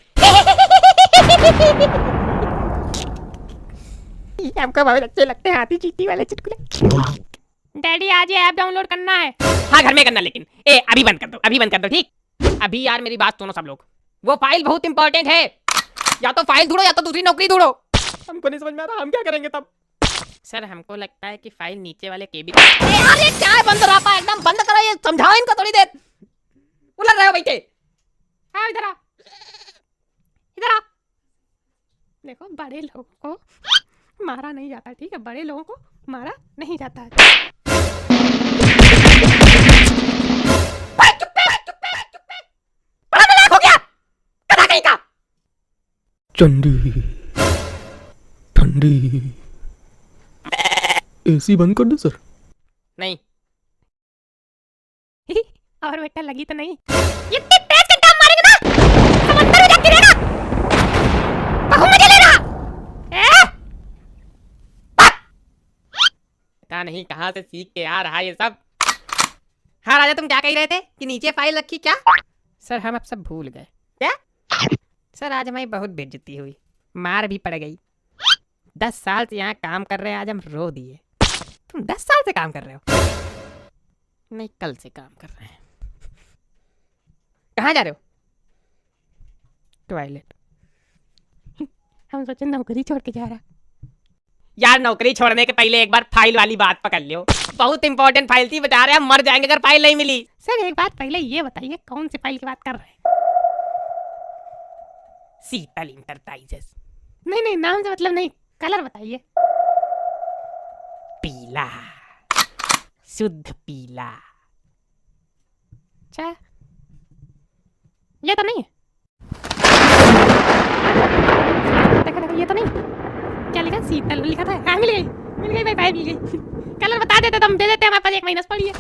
हमको बहुत अच्छे लगते हैं हाथी चींटी वाले चुटकुले। डैडी आज ये ऐप डाउनलोड करना है। हाँ घर में करना, लेकिन ए अभी बंद कर दो ठीक। अभी यार मेरी बात सुनो सब लोग, वो फाइल बहुत इंपॉर्टेंट है। या तो फाइल ढूंढो या तो दूसरी नौकरी ढूंढो। हमको नहीं समझ में आ रहा हम क्या करेंगे तब। सर हमको लगता है कि फाइल नीचे वाले केबिन। अरे क्या है बंद रहा है, एकदम बंद करो, ये समझाओ इनको थोड़ी देर। उलझ रहे हो बैठे। हाँ इधर आ। देखो बड़े लोगों को मारा नहीं जाता, ठीक है? बड़े लोगों को मारा नहीं जाता है। हो गया कदा कहीं का। चंडी ठंडी एसी बंद कर दो सर। नहीं और बेटा लगी तो नहीं? इतनी तेज के टाप मारेगा ना समंदर में जाके रहेगा। बहु मजे ले रहा। पता नहीं कहाँ से सीख के आ रहा ये सब। हाँ राजा तुम क्या कह रहे थे कि नीचे फाइल रखी क्या? सर हम अब सब भूल गए। क्या? सर आज हमारी बहुत बेइज्जती हुई, मार भी पड़ गई। 10 साल से यहाँ काम कर रहे हैं, आज हम रो दिए। तुम 10 साल से काम कर रहे हो? नहीं कल से काम कर रहे हैं। कहाँ जा रहे हो? टॉयलेट। हम सोचे नौकरी छोड़ के जा रहा। यार नौकरी छोड़ने के पहले एक बार फाइल वाली बात पकड़ लियो, बहुत इंपॉर्टेंट फाइल थी, बता रहे हैं मर जाएंगे अगर फाइल नहीं मिली। सर एक बात पहले ये बताइए कौन सी फाइल की बात कर रहे हैं? शीतल इंटरप्राइजेस। नहीं नाम से मतलब नहीं, कलर बताइए। पीला, शुद्ध पीला। अच्छा ये तो नहीं है। देखो ये तो नहीं। क्या लिखा? शीतल लिखा था। हाँ मिल गई भाई, फाइल मिल गई। कलर बता देते तो हम दे देते, हमारे पास 1 महीना से पड़ी है।